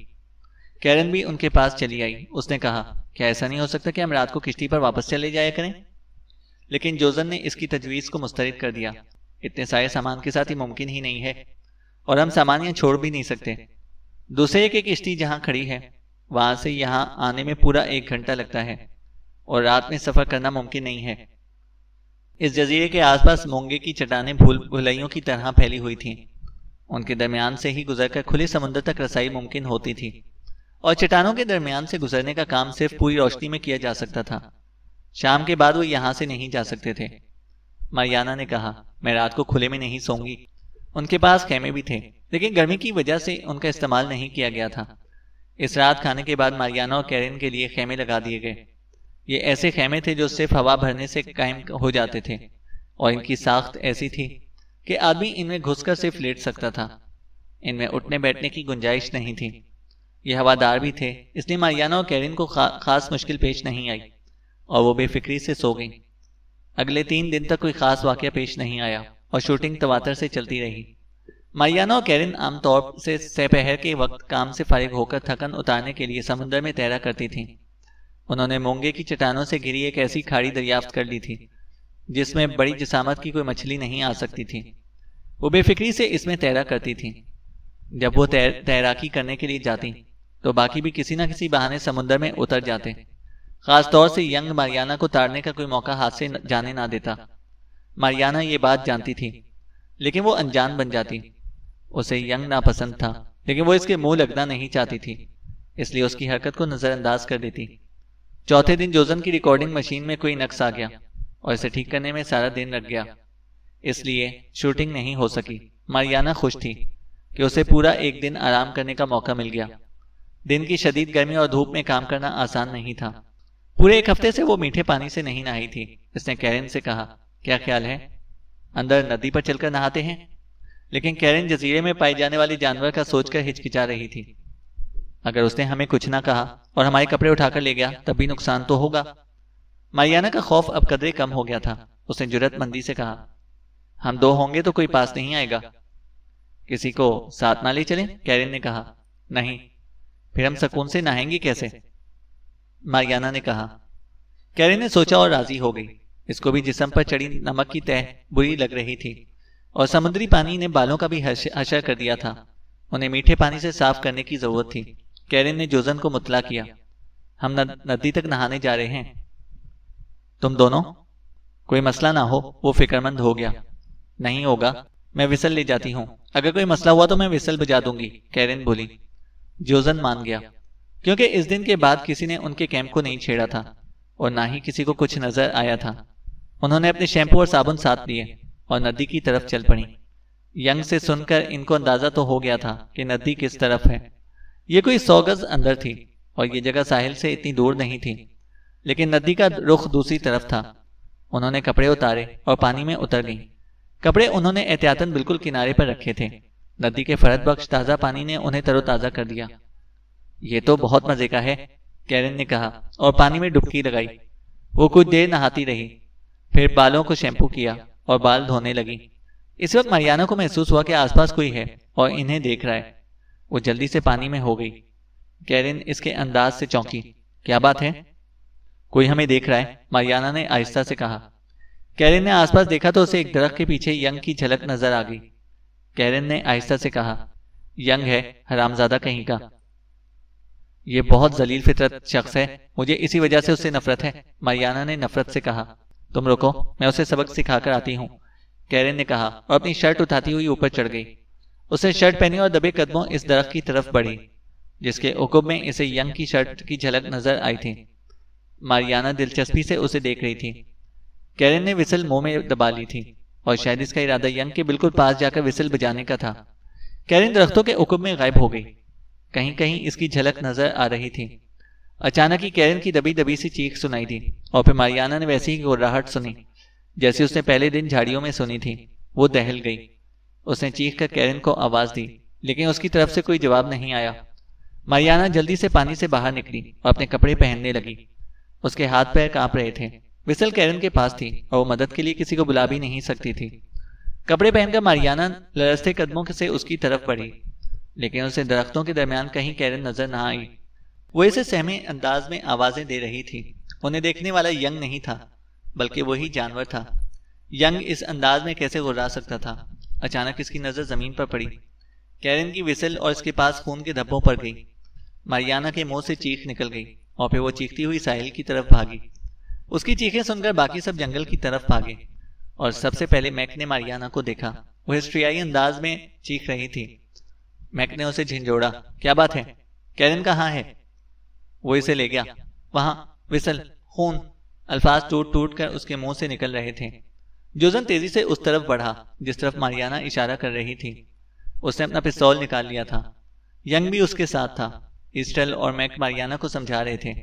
کیرن بھی ان کے پاس چلی آئی۔ اس نے کہا، کیا ایسا نہیں ہو سکتا کہ ہم رات کو کشتی پر واپس چلے جایا کریں؟ لیکن جوزن نے اس کی تجویز کو مسترد کر دیا۔ اتنے سارے سامان کے ساتھ یہ ممکن ہی نہیں ہے۔ اور ہم سامان یہاں چھوڑ بھی نہیں سکتے۔ دوسرے کہ کشتی جہاں کھڑی ہے وہاں سے یہاں آنے میں پورا 1 گھنٹہ لگتا ہے اور رات میں سفر کرنا ممکن نہیں ہے۔ اس جزیرے کے آس پاس مونگے کی چٹانیں بھول بھلائیوں کی طرح پھیلی ہوئی تھیں۔ ان کے درمیان سے ہی گزر کر کھلے سمندر تک رسائی ممکن ہوتی تھی، اور چٹانوں کے درمیان سے گزرنے کا کام صرف پوری روشنی میں کیا جا سکتا تھا۔ شام کے بعد وہ یہاں سے نہیں جا سکتے تھے۔ ماریانا نے کہا، میں رات کو کھلے میں نہیں سوں گی۔ ان کے پاس خیمے بھی تھے، لیکن گرمی کی وجہ سے ان کا استعمال نہیں کیا گیا تھا۔ اس رات کھانے کے بعد ماریانا اور کیرن کے لیے خیمے لگا دیے گئے۔ یہ ایسے خیمے تھے جو صرف ہوا بھرنے سے قائم ہو جاتے تھے، اور ان کی ساخت ایسی تھی کہ آدمی ان میں گھس کر صرف لیٹ سکتا تھا۔ ان میں اٹھنے بیٹھنے کی گنجائش نہیں تھی۔ یہ ہوادار بھی تھے، اس لیے ماریانا اور کیرن کو خاص مشکل پیش نہیں آئی، اور وہ بے فکری سے سو گئیں۔ اگلے 3 دن تک کوئی خاص واقعہ پیش نہیں آیا، اور شوٹنگ تواتر سے چلتی رہی۔ ماریانا اور کیرن عام طور سے سپہر کے وقت کام سے فارغ ہو کر تھکن اتارنے کے لیے سمندر میں تیرا کرتی تھیں۔ انہوں نے مونگے کی چٹانوں سے گھری ایک ایسی کھاڑی دریافت کر لی تھی جس میں بڑی جسامت کی کوئی مچھلی نہیں آ سکتی تھی۔ وہ بے فکری سے اس میں تیرا کرتی تھیں۔ جب وہ تیراکی کرنے کے لیے جاتی تو باقی بھی کسی نہ کسی بہانے سمندر میں اتر جاتے۔ خاص طور سے ینگ ماریانا کو تارنے کا کوئی موقع ہاتھ سے جانے نہ دیتا۔ ماریانا یہ بات جانتی تھی، لیکن وہ انجان بن جاتی۔ اسے ینگ ناپسند تھا، لیکن وہ اس کے منہ لگنا نہیں چاہتی تھی، اس لیے اس کی حرکت کو نظر انداز کر دیتی۔ چوتھے دن جوزن کی ریکارڈنگ مشین میں کوئی نقص آ گیا اور اسے ٹھیک کرنے میں سارا دن لگ گیا، اس لیے شوٹنگ نہیں ہو سکی۔ ماریانا خوش تھی کہ اسے پورا 1 دن آرام کرنے کا موقع مل گیا۔ دن کی شدید گرمی اور دھوپ میں کام کرنا آسان نہیں تھا۔ پورے 1 ہفتے سے وہ میٹھے پانی سے نہیں نہائی تھی۔ اس نے کیرن سے کہا، کیا خیال ہے اندر ندی پر چل کر نہاتے ہیں؟ لیکن کیرن جزیرے میں پائے جانے والے جانور کا سوچ کر ہچکچا رہی تھی۔ اگر اس نے ہمیں کچھ نہ کہا اور ہمارے کپڑے اٹھا کر لے گیا تب بھی نقصان تو ہوگا۔ ماریانا کا خوف اب قدرے کم ہو گیا تھا۔ اس نے جرات مندی سے کہا، ہم 2 ہوں گے تو کوئی پاس نہیں آئے گا۔ کسی کو ساتھ نہ لے چلیں؟ کیرن نے کہا، نہیں، پھر ہم سکون سے نہائیں گے کیسے؟ ماریانا نے کہا۔ کیرن نے سوچا اور راضی ہو گئی۔ اس کو بھی جسم پر چڑھی نمک کی تہ بری لگ رہی تھی، اور سمندری پانی نے بالوں کا بھی حشر کر دیا تھا۔ انہیں میٹھے پانی سے صاف کرنے کی ضرورت تھی۔ کیرن نے جوزن کو مطلع کیا، ہم ندی تک نہانے جا رہے ہیں، تم دونوں؟ کوئی مسئلہ نہ ہو؟ وہ فکر مند ہو گیا۔ نہیں ہوگا، میں وسل لے جاتی ہوں، اگر کوئی مسئلہ ہوا تو میں وسل بجا دوں گی، کیرن بولی۔ جوزن مان گیا، کیونکہ اس دن کے بعد کسی نے ان کے کیمپ کو نہیں چھیڑا تھا اور نہ ہی کسی کو کچھ نظر آیا تھا۔ انہوں نے اپنے شیمپو اور صابن ساتھ لیے اور ندی کی طرف چل پڑی۔ ینگ سے سن کر ان کو اندازہ تو ہو گیا تھا کہ ندی کس طرف ہے۔ یہ کوئی 100 گز اندر تھی اور یہ جگہ ساحل سے اتنی دور نہیں تھی، لیکن ندی کا رخ دوسری طرف تھا۔ انہوں نے کپڑے اتارے اور پانی میں اتر گئیں۔ کپڑے انہوں نے احتیاطاً بالکل کنارے پر رکھے تھے۔ ندی کے فرد بخش تازہ پانی نے انہیں تر و تازہ کر دیا۔ یہ تو بہت مزے کا ہے، کیرن نے کہا اور پانی میں ڈبکی لگائی۔ وہ کچھ دیر نہاتی رہی، پھر بالوں کو شیمپو کیا اور بال دھونے لگی۔ اس وقت ماریانا کو محسوس ہوا کہ آس پاس کوئی ہے اور انہیں دیکھ رہا ہے۔ وہ جلدی سے پانی میں ہو گئی۔ کیرن اس کے انداز سے چونکی۔ کیا بات ہے؟ کوئی ہمیں دیکھ رہا ہے، ماریانا نے آہستہ سے کہا۔ کیرن نے آس پاس دیکھا تو اسے ایک درخت کے پیچھے ینگ کی جھلک نظر آ گئی۔ کیرن نے آہستہ سے کہا، ینگ ہے، حرامزادہ کہیں کا۔ یہ بہت ذلیل فطرت شخص ہے، مجھے اسی وجہ سے اس سے نفرت ہے، ماریانا نے نفرت سے کہا۔ تم رکو، میں اسے سبق سکھا کر آتی ہوں، کیرن نے کہا اور اپنی شرٹ اٹھاتی ہوئی اوپر چڑھ گئی۔ اسے شرٹ پہنی اور دبے قدموں اس درخت کی طرف بڑھی جس کے عقب میں اسے ینگ کی شرٹ کی جھلک نظر آئی تھی۔ ماریانا دلچسپی سے اسے دیکھ رہی تھی۔ کیرن نے وسل منہ میں دبا لی تھی اور شاید اس کا ارادہ ینگ کے بالکل پاس جا کر وسل بجانے کا تھا۔ کیرن درختوں کے عقب میں غائب ہو گئی۔ کہیں کہیں اس کی جھلک نظر آ رہی تھی۔ اچانک ہی کیرن کی دبی دبی سی چیخ سنائی دی اور پھر ماریانا نے ویسی ہی گھرراہٹ سنی جیسے اس نے پہلے دن جھاڑیوں میں سنی تھی۔ وہ دہل گئی۔ اس نے چیخ کر کیرن کو آواز دی، لیکن اس کی طرف سے کوئی جواب نہیں آیا۔ ماریانا جلدی سے پانی سے باہر نکلی اور اپنے کپڑے پہننے لگی۔ اس کے ہاتھ پیر کانپ رہے تھے۔ وسل کیرن کے پاس تھی اور وہ مدد کے لیے کسی کو بلا بھی نہیں سکتی تھی۔ کپڑے پہن کر ماریانا لرزتے قدموں سے اس کی طرف بڑھی، لیکن اسے درختوں کے درمیان کہیں کیرن نظر نہ آئی۔ وہ اسے سہمے انداز میں آوازیں دے رہی تھی۔ انہیں دیکھنے والا ینگ نہیں تھا بلکہ وہی جانور تھا۔ ینگ اس انداز میں کیسے غرا سکتا تھا؟ اچانک اس کی نظر زمین پر پڑی۔ کیرن کی وسل اور اس کے پاس خون کے دھبوں پر گئی۔ ماریانا کے منہ سے چیخ نکل گئی اور پھر وہ چیختی ہوئی ساحل کی طرف بھاگی۔ اس کی چیخیں سن کر باقی سب جنگل کی طرف بھاگے اور سب سے پہلے میک نے ماریانا کو دیکھا۔ وہ ہسٹریائی انداز میں چیخ رہی تھی۔ میک نے اسے جھنجھوڑا۔ کیا بات ہے؟ کیرن کہاں ہے؟ وہ اسے لے گیا۔ وہاں وسل، خون، الفاظ ٹوٹ ٹوٹ کر اس کے منہ سے نکل رہے تھے۔ جوزن تیزی سے اس طرف بڑھا جس طرف ماریانا اشارہ کر رہی تھی۔ اس نے اپنا پستول نکال لیا تھا۔ ینگ بھی اس کے ساتھ تھا۔ ایسٹل اور میک ماریانا کو سمجھا رہے تھے۔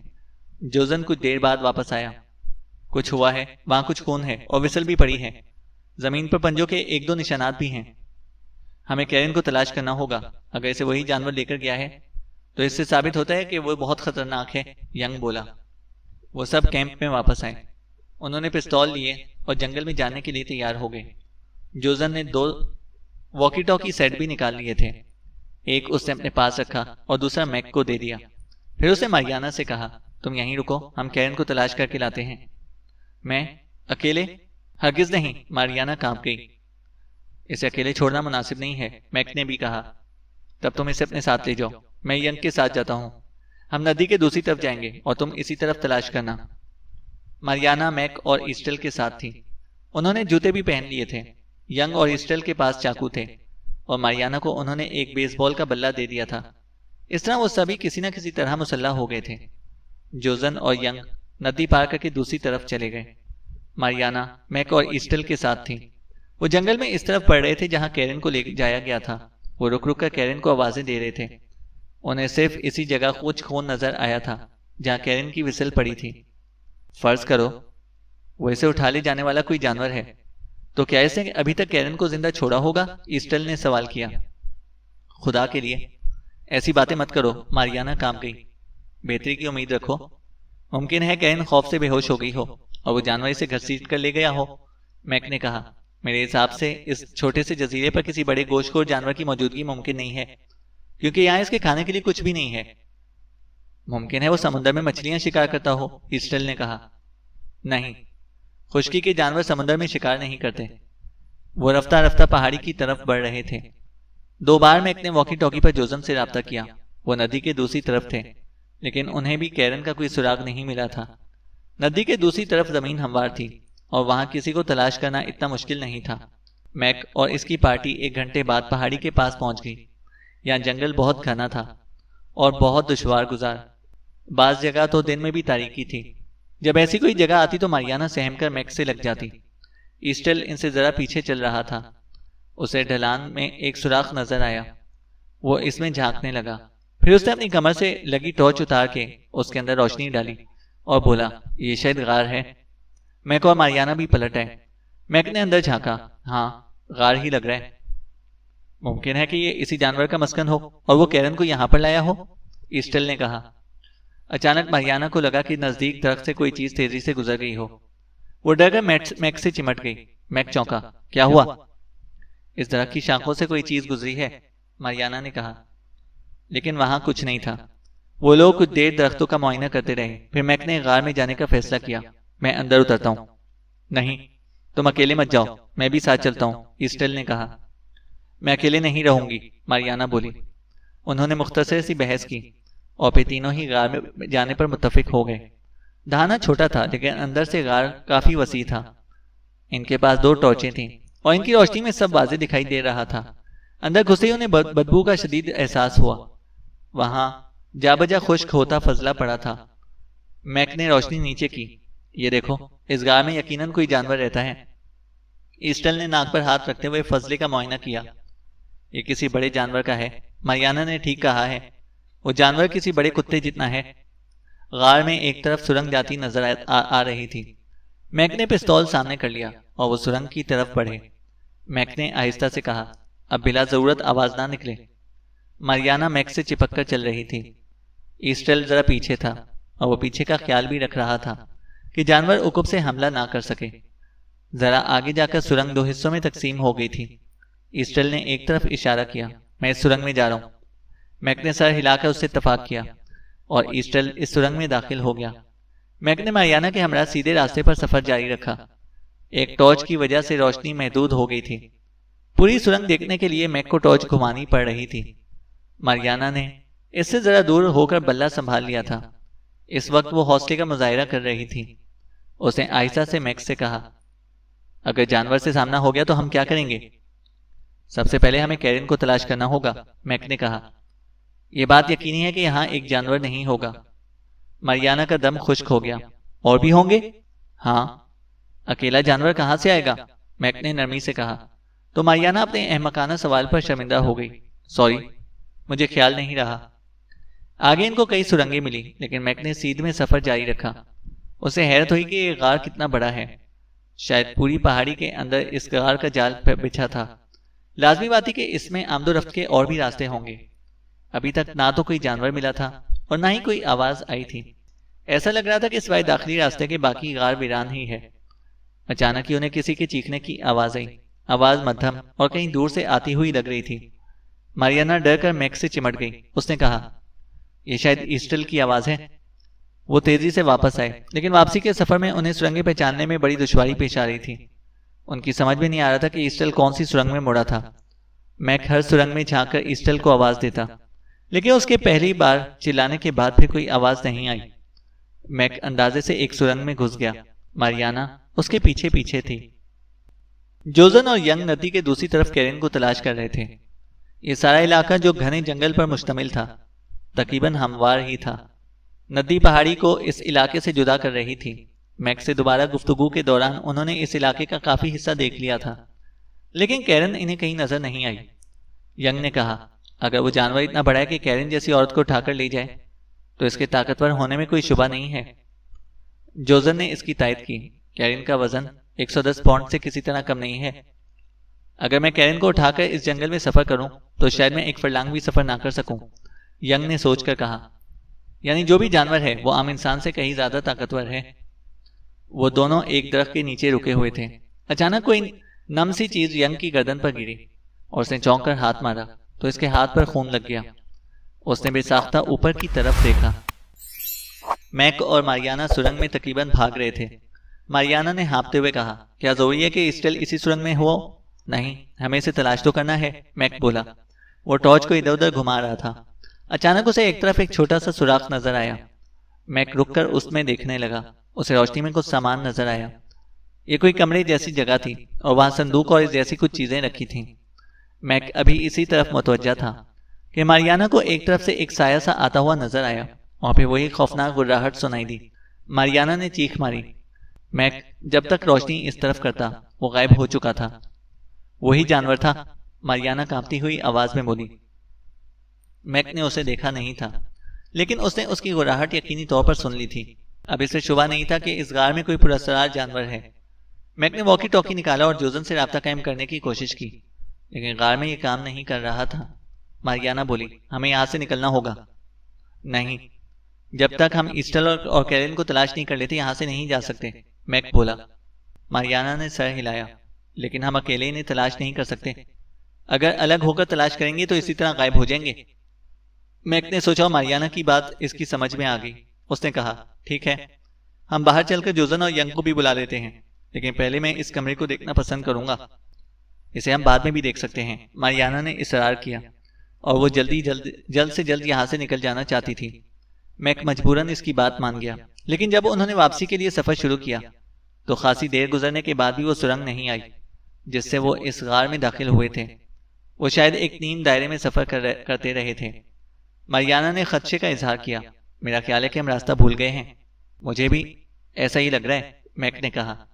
جوزن کچھ دیر بعد واپس آیا۔ کچھ ہوا ہے، وہاں کچھ خون ہے اور وسل بھی پڑی ہے۔ زمین پر پنجوں کے ایک دو نشانات بھی ہیں۔ ہمیں کیرن کو تلاش کرنا ہوگا۔ اگر اسے وہی جانور لے کر گیا ہے تو اس سے ثابت ہوتا ہے کہ وہ بہت خطرناک ہے، ینگ بولا۔ وہ سب کیمپ میں واپس آئے۔ انہوں نے پستول لیے اور جنگل میں جانے کے لیے تیار ہو گئے۔ جوزن نے 2 واکی ٹاکی سیٹ بھی نکال لیے تھے۔ ایک اس نے اپنے پاس رکھا اور دوسرا میک کو دے دیا۔ پھر اس نے ماریانا سے کہا، تم یہیں رکو، ہم کیرن کو تلاش کر کے لاتے ہیں۔ میں اکیلے؟ ہرگز نہیں، ماریانا کانپ گئی۔ اسے اکیلے چھوڑنا مناسب نہیں ہے، میک نے بھی کہا۔ تب تم اسے اپنے ساتھ لے جاؤ، میں ینگ کے ساتھ جاتا ہوں۔ ہم ندی کے دوسری طرف جائیں گے اور تم اسی طرف تلاش کرنا۔ ماریانا میک اور ایسٹل کے ساتھ تھی۔ انہوں نے جوتے بھی پہن لیے تھے۔ ینگ اور ایسٹل کے پاس چاقو تھے اور ماریانا کو انہوں نے ایک بیس بال کا بلہ دے دیا تھا۔ اس طرح وہ سبھی کسی نہ کسی طرح مسلح ہو گئے تھے۔ جوزن اور ینگ ندی پار کر کے دوسری طرف چلے گئے۔ ماریانا میک اور ایسٹل کے ساتھ تھی۔ وہ جنگل میں اس طرف پڑ رہے تھے جہاں کیرن کو لے جایا گیا تھا۔ وہ رک رک کر کیرن کو آوازیں دے رہے تھے۔ انہیں صرف اسی جگہ کچھ خون نظر آیا تھا جہاں کیرن کی وسل پڑی تھی۔ فرض کرو وہ اسے اٹھا لے جانے والا کوئی جانور ہے، تو کیا اس نے ابھی تک کیرن کو زندہ چھوڑا ہوگا؟ ایسٹل نے سوال کیا۔ خدا کے لیے ایسی باتیں مت کرو، ماریانا کانپ گئی۔ بہتری کی امید رکھو۔ ممکن ہے کیرن خوف سے بے ہوش ہو گئی ہو اور وہ جانور اسے گھسیٹ کر لے گیا ہو، میک نے کہا۔ میرے حساب سے اس چھوٹے سے جزیرے پر کسی بڑے گوشت خور جانور کی موجودگی ممکن نہیں ہے، کیونکہ یہاں اس کے کھانے کے لیے کچھ بھی نہیں ہے۔ ممکن ہے وہ سمندر میں مچھلیاں شکار کرتا ہو، ایسٹل نے کہا۔ نہیں، خشکی کے جانور سمندر میں شکار نہیں کرتے۔ وہ رفتہ رفتہ پہاڑی کی طرف بڑھ رہے تھے۔ 2 بار میک نے واکی ٹاکی پر جوزن سے رابطہ کیا۔ وہ ندی کے دوسری طرف تھے، لیکن انہیں بھی کیرن کا کوئی سراغ نہیں ملا تھا۔ ندی کے دوسری طرف زمین ہموار تھی اور وہاں کسی کو تلاش کرنا اتنا مشکل نہیں تھا۔ میک اور اس کی پارٹی 1 گھنٹے بعد پہاڑی کے پاس پہنچ گئی۔ یہاں جنگل بہت گھنا تھا اور بہت دشوار گزار۔ بعض جگہ تو دن میں بھی تاریکی تھی۔ جب ایسی کوئی جگہ آتی تو ماریانا سہم کر میک سے لگ جاتی۔ ایسٹل ان سے ذرا پیچھے چل رہا تھا۔ اسے ڈھلان میں ایک سوراخ نظر آیا۔ وہ اس میں جھانکنے لگا۔ پھر اس نے اپنی کمر سے لگی ٹارچ اتار کے اس کے اندر روشنی ڈالی اور بولا، یہ شاید غار ہے۔ میک اور ماریانا بھی پلٹ آئے۔ میک نے اندر جھانکا۔ ہاں، غار ہی لگ رہا ہے۔ ممکن ہے کہ یہ اسی جانور کا مسکن ہو اور وہ کیرن کو یہاں پر لایا ہو، ایسٹل نے کہا۔ اچانک ماریانا کو لگا کہ نزدیک درخت سے کوئی چیز تیزی سے گزر گئی ہو۔ وہ ڈر کر میک سے چمٹ گئی۔ میک چونکا۔ کیا ہوا؟ اس درخت کی شاخوں سے کوئی چیز گزری ہے، ماریانا نے کہا، لیکن وہاں کچھ نہیں تھا۔ وہ لوگ کچھ دیر درختوں کا معائنہ کرتے رہے۔ پھر میک نے غار میں جانے کا فیصلہ کیا۔ میں اندر اترتا ہوں۔ نہیں، تم اکیلے مت جاؤ، میں بھی ساتھ چلتا ہوں، ایسٹل نے کہا۔ میں اکیلے نہیں رہوں گی، ماریانا بولی۔ انہوں نے مختصر سی بحث کی اور پھر تینوں ہی غار میں جانے پر متفق ہو گئے۔ دھانا چھوٹا تھا لیکن اندر سے غار کافی وسیع تھا۔ ان کے پاس 2 ٹارچیں تھیں اور ان کی روشنی میں سب واضح دکھائی دے رہا تھا۔ اندر گھستے ہی انہیں بدبو کا شدید احساس ہوا۔ وہاں جا بجا خشک ہوتا فضلہ پڑا تھا۔ میک نے روشنی نیچے کی۔ یہ دیکھو، اس غار میں یقیناً کوئی جانور رہتا ہے۔ ایسٹل نے ناک پر ہاتھ رکھتے ہوئے فضلے کا معائنہ کیا۔ یہ کسی بڑے جانور کا ہے، ماریانا نے ٹھیک کہا ہے۔ وہ جانور کسی بڑے کتے جتنا ہے۔ غار میں ایک طرف سرنگ جاتی نظر آ رہی تھی۔ میک نے پستول سامنے کر لیا اور وہ سرنگ کی طرف بڑھے۔ میک نے آہستہ سے کہا، اب بلا ضرورت آواز نہ نکلے۔ ماریانا میک سے چپک کر چل رہی تھی۔ ایسٹل ذرا پیچھے تھا اور وہ پیچھے کا خیال بھی رکھ رہا تھا کہ جانور عقب سے حملہ نہ کر سکے۔ ذرا آگے جا کر سرنگ 2 حصوں میں تقسیم ہو گئی تھی۔ ایسٹل نے ایک طرف اشارہ کیا۔ میں اس سرنگ میں جا رہا ہوں۔ میک نے سر ہلا کر اس سے اتفاق کیا اور ایسٹل اس سرنگ میں داخل ہو گیا۔ میک نے ماریانا کے ہمراہ سیدھے راستے پر سفر جاری رکھا۔ ایک ٹارچ کی وجہ سے روشنی محدود ہو گئی تھی۔ پوری سرنگ دیکھنے کے لیے میک کو ٹارچ گھمانی پڑ رہی تھی۔ ماریانا نے اس سے ذرا دور ہو کر بلہ سنبھال لیا تھا۔ اس وقت وہ حوصلے کا مظاہرہ کر رہی تھی۔ اس نے آہستہ سے میک سے کہا، اگر جانور سے سامنا ہو گیا تو ہم کیا کریں گے؟ سب سے پہلے ہمیں کیرن کو تلاش کرنا ہوگا، میک نے کہا۔ یہ بات یقینی ہے کہ یہاں ایک جانور نہیں ہوگا۔ ماریانا کا دم خشک ہو گیا۔ اور بھی ہوں گے؟ ہاں۔ اکیلا جانور کہاں سے آئے گا؟ میک نے نرمی سے کہا۔ تو ماریانا اپنے احمقانہ سوال پر شرمندہ ہو گئی۔ سوری، مجھے خیال نہیں رہا۔ آگے ان کو کئی سرنگیں ملی، لیکن میک نے سیدھ میں سفر جاری رکھا۔ اسے حیرت ہوئی کہ یہ غار کتنا بڑا ہے۔ شاید پوری پہاڑی کے اندر اس غار کا جال بچھا تھا۔ لازمی بات تھی کہ اس میں آمد و رفت کے اور بھی راستے ہوں گے۔ ابھی تک نہ تو کوئی جانور ملا تھا اور نہ ہی کوئی آواز آئی تھی۔ ایسا لگ رہا تھا کہ سوائے داخلی راستے کے باقی غار ویران ہی ہے۔ اچانک ہی انہیں کسی کے چیخنے کی آواز آئی۔ آواز مدھم اور کہیں دور سے آتی ہوئی لگ رہی تھی۔ ماریانا ڈر کر میک سے چمٹ گئی۔ اس نے کہا، یہ شاید ایسٹل کی آواز ہے۔ وہ تیزی سے واپس آئے، لیکن واپسی کے سفر میں انہیں سرنگیں پہچاننے میں بڑی دشواری پیش آ رہی تھی۔ ان کی سمجھ میں نہیں آ رہا تھا کہ ایسٹل کون سی سرنگ میں مڑا تھا۔ میک ہر سرنگ میں جھانک کر ایسٹل کو آواز دیتا، لیکن اس کے پہلی بار چلانے کے بعد پھر کوئی آواز نہیں آئی۔ میک اندازے سے ایک سرنگ میں گھس گیا۔ ماریانا اس کے پیچھے پیچھے تھی۔ جوزن اور ینگ ندی کے دوسری طرف کیرن کو تلاش کر رہے تھے۔ یہ سارا علاقہ جو گھنے جنگل پر مشتمل تھا، تقریباً ہموار ہی تھا۔ ندی پہاڑی کو اس علاقے سے جدا کر رہی تھی۔ میک سے دوبارہ گفتگو کے دوران انہوں نے اس علاقے کا کافی حصہ دیکھ لیا تھا، لیکن کیرن انہیں کہیں نظر نہیں آئی۔ ینگ نے کہا، اگر وہ جانور اتنا بڑا ہے کہ کیرن جیسی عورت کو اٹھا کر لے جائے تو اس کے طاقتور ہونے میں کوئی شبہ نہیں ہے۔ جوزن نے اس کی تائید کی۔ کیرن کا وزن 110 پاؤنڈ سے کسی طرح کم نہیں ہے۔ اگر میں کیرن کو اٹھا کر اس جنگل میں سفر کروں تو شاید میں ایک فرلانگ بھی سفر نہ کر سکوں، ینگ نے سوچ کر کہا۔ یعنی جو بھی جانور ہے وہ عام انسان سے کہیں زیادہ طاقتور ہے۔ وہ دونوں ایک درخت کے نیچے رکے ہوئے تھے۔ اچانک کوئی نم سی چیز ینگ کی گردن پر گری اور اس نے چونک کر ہاتھ مارا تو اس کے ہاتھ پر خون لگ گیا۔ اس نے بے ساختہ اوپر کی طرف دیکھا۔ میک اور ماریانا سرنگ میں تقریباً بھاگ رہے تھے۔ ماریانا نے ہانپتے ہوئے کہا، کیا ضروری ہے کہ ایسٹل اسی سرنگ میں ہو؟ نہیں، ہمیں اسے تلاش تو کرنا ہے، میک بولا۔ وہ ٹارچ کو ادھر ادھر گھما رہا تھا۔ اچانک اسے ایک طرف ایک چھوٹا سا سوراخ نظر آیا۔ میک رک کر اس میں دیکھنے لگا۔ اسے روشنی میں کچھ سامان نظر آیا۔ یہ کوئی کمرے جیسی جگہ تھی اور وہاں صندوق اور اس جیسی کچھ چیزیں رکھی تھیں۔ میک ابھی اسی طرف متوجہ تھا کہ ماریانا کو ایک طرف سے ایک سایہ سا آتا ہوا نظر آیا اور پھر وہی خوفناک گڑراہٹ سنائی دی۔ ماریانا نے چیخ ماری۔ میک جب تک روشنی اس طرف کرتا وہ غائب ہو چکا تھا۔ وہی جانور تھا، ماریانا کانپتی ہوئی آواز میں بولی۔ میک نے اسے دیکھا نہیں تھا، لیکن اس نے اس کی گڑراہٹ یقینی طور پر سن لی تھی۔ اب اسے شبہ نہیں تھا کہ اس غار میں کوئی پراسرار جانور ہے۔ میک نے واکی ٹاکی نکالا اور جوزن سے رابطہ قائم کرنے کی کوشش کی، لیکن غار میں یہ کام نہیں کر رہا تھا۔ ماریانا بولی، ہمیں یہاں سے نکلنا ہوگا۔ نہیں، جب تک ہم ایسٹل اور کیرن کو تلاش نہیں کر لیتے یہاں سے نہیں جا سکتے، میک بولا۔ ماریانا نے سر ہلایا، لیکن ہم اکیلے انہیں تلاش نہیں کر سکتے۔ اگر الگ ہو کر تلاش کریں گے تو اسی طرح غائب ہو جائیں گے۔ میک نے سوچا ماریانا کی بات اس کی سمجھ میں آ گئی۔ اس نے کہا، ٹھیک ہے، ہم باہر چل کر جوزن اور ینگ کو بھی بلا لیتے ہیں، لیکن پہلے میں اس کمرے کو دیکھنا پسند کروں گا۔ اسے ہم بعد میں بھی دیکھ سکتے ہیں، ماریانا نے اصرار کیا، اور وہ جلد سے جلد یہاں سے نکل جانا چاہتی تھی۔ میک مجبوراً اس کی بات مان گیا، لیکن جب انہوں نے واپسی کے لیے سفر شروع کیا تو خاصی دیر گزرنے کے بعد بھی وہ سرنگ نہیں آئی جس سے وہ اس غار میں داخل ہوئے تھے۔ وہ شاید ایک نیم دائرے میں سفر کرتے رہے تھے۔ ماریانا نے خدشے کا اظہار کیا۔ میرا خیال ہے کہ ہم راستہ بھول گئے ہیں۔ مجھے بھی ایسا ہی لگ رہا ہے، میک نے کہا۔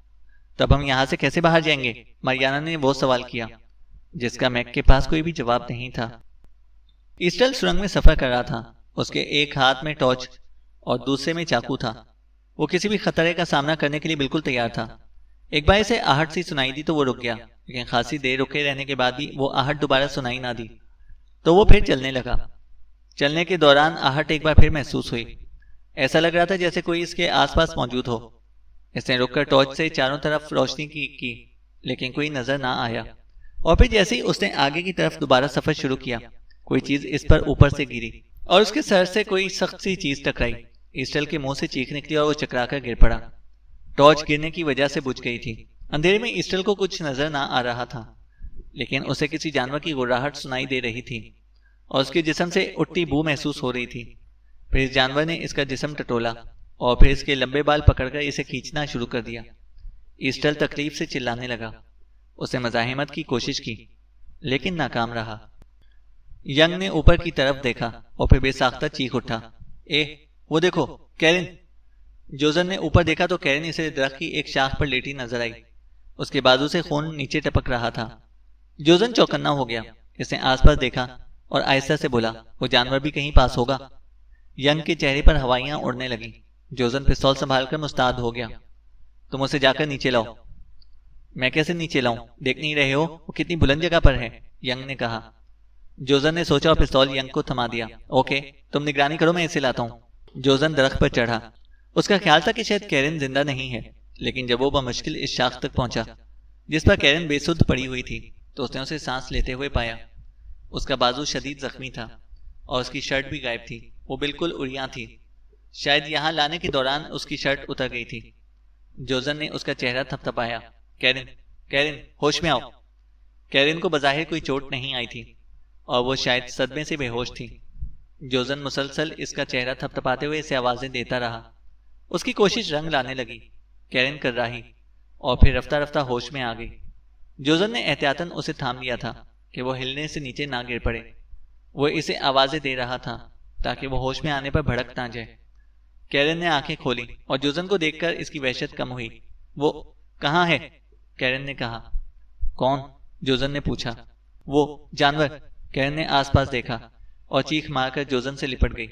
تب ہم یہاں سے کیسے باہر جائیں گے؟ ماریانا نے وہ سوال کیا جس کا میک کے پاس کوئی بھی جواب نہیں تھا۔ ایسٹل سرنگ میں سفر کر رہا تھا۔ اس کے ایک ہاتھ میں ٹارچ اور دوسرے میں چاقو تھا۔ وہ کسی بھی خطرے کا سامنا کرنے کے لیے بالکل تیار تھا۔ ایک بار اسے آہٹ سی سنائی دی تو وہ رک گیا، لیکن خاصی دیر رکے رہنے کے بعد بھی وہ آہٹ دوبارہ سنائی نہ دی تو وہ پھر چلنے لگا۔ چلنے کے دوران آہٹ ایک بار پھر محسوس ہوئی۔ ایسا لگ رہا تھا جیسے کوئی اس کے آس پاس موجود ہو۔ اس نے رک کر ٹارچ سے چاروں طرف روشنی کی لیکن کوئی نظر نہ آیا، اور پھر جیسے ہی اس نے آگے کی طرف دوبارہ سفر شروع کیا کوئی چیز اس پر اوپر سے گری اور اس کے سر سے کوئی سخت سی چیز ٹکرائی۔ ایسٹل کے منہ سے چیخ نکلی اور وہ چکرا کر گر پڑا۔ ٹارچ گرنے کی وجہ سے بجھ گئی تھی۔ اندھیرے میں ایسٹل کو کچھ نظر نہ آ رہا تھا۔ لیکن اسے کسی جانور کی گڑاہٹ سنائی دے رہی تھی اور اس کے جسم سے اٹھتی بو محسوس ہو رہی تھی۔ پھر اس جانور نے اس کا جسم ٹٹولا اور پھر اس کے لمبے بال پکڑ کر اسے کھینچنا شروع کر دیا۔ ایسٹل تکلیف سے چلانے لگا۔ اس نے مزاحمت کی کوشش کی لیکن ناکام رہا۔ ینگ نے اوپر کی طرف دیکھا اور پھر بے ساختہ چیخ اٹھا، وہ دیکھو کیرن! جوزن نے اوپر دیکھا تو کیرن اسے درخت کی ایک شاخ پر لیٹی نظر آئی۔ اس کے بازو سے خون نیچے ٹپک رہا تھا۔ جوزن چوکنا ہو گیا۔ اس نے آس پاس دیکھا اور آہستہ سے بولا، وہ جانور بھی کہیں پاس ہوگا۔ ینگ کے چہرے پر ہوائیاں اڑنے لگیں۔ جوزن پستول سنبھال کر مستعد ہو گیا۔ تم اسے جا کر نیچے لاؤ۔ میں کیسے نیچے لاؤں؟ دیکھ نہیں رہے ہو وہ کتنی بلند جگہ پر ہے، ینگ نے کہا۔ جوزن نے سوچا اور پستول ینگ کو تھما دیا۔ اوکے، تم نگرانی کرو، میں اسے لاتا ہوں۔ جوزن درخت پر چڑھا۔ اس کا خیال تھا کہ شاید کیرن زندہ نہیں ہے، لیکن جب وہ بمشکل اس شاخ تک پہنچا جس پر کیرن بے سدھ پڑی ہوئی تھی تو اس نے اسے سانس لیتے ہوئے پایا۔ اس کا بازو شدید زخمی تھا اور اس کی شرٹ بھی غائب تھی۔ وہ بالکل عریاں تھی۔ شاید یہاں لانے کے دوران اس کی شرٹ اتر گئی تھی۔ جوزن نے اس کا چہرہ تھپتھپایا۔ کیرن، ہوش میں آؤ۔ کیرن کو بظاہر کوئی چوٹ نہیں آئی تھی اور وہ شاید صدمے سے بے ہوش تھی۔ جوزن مسلسل اس کا چہرہ تھپتھپاتے ہوئے اسے آوازیں دیتا رہا۔ اس کی کوشش رنگ لانے لگی۔ کیرن کر رہی اور پھر رفتہ رفتہ ہوش میں آ گئی۔ جوزن نے احتیاطاً اسے تھام لیا تھا کہ وہ ہلنے سے نیچے نہ گر پڑے۔ وہ اسے آوازیں دے رہا تھا تاکہ وہ ہوش میں آنے پر بھڑک نہ جائے۔ کیرن نے آنکھیں کھولی اور جوزن کو دیکھ کر اس کی وحشت کم ہوئی۔ وہ کہاں ہے؟ کیرن نے کہا۔ کون؟ جوزن نے پوچھا۔ وہ جانور۔ کیرن نے آس پاس دیکھا اور چیخ مار کر جوزن سے لپٹ گئی۔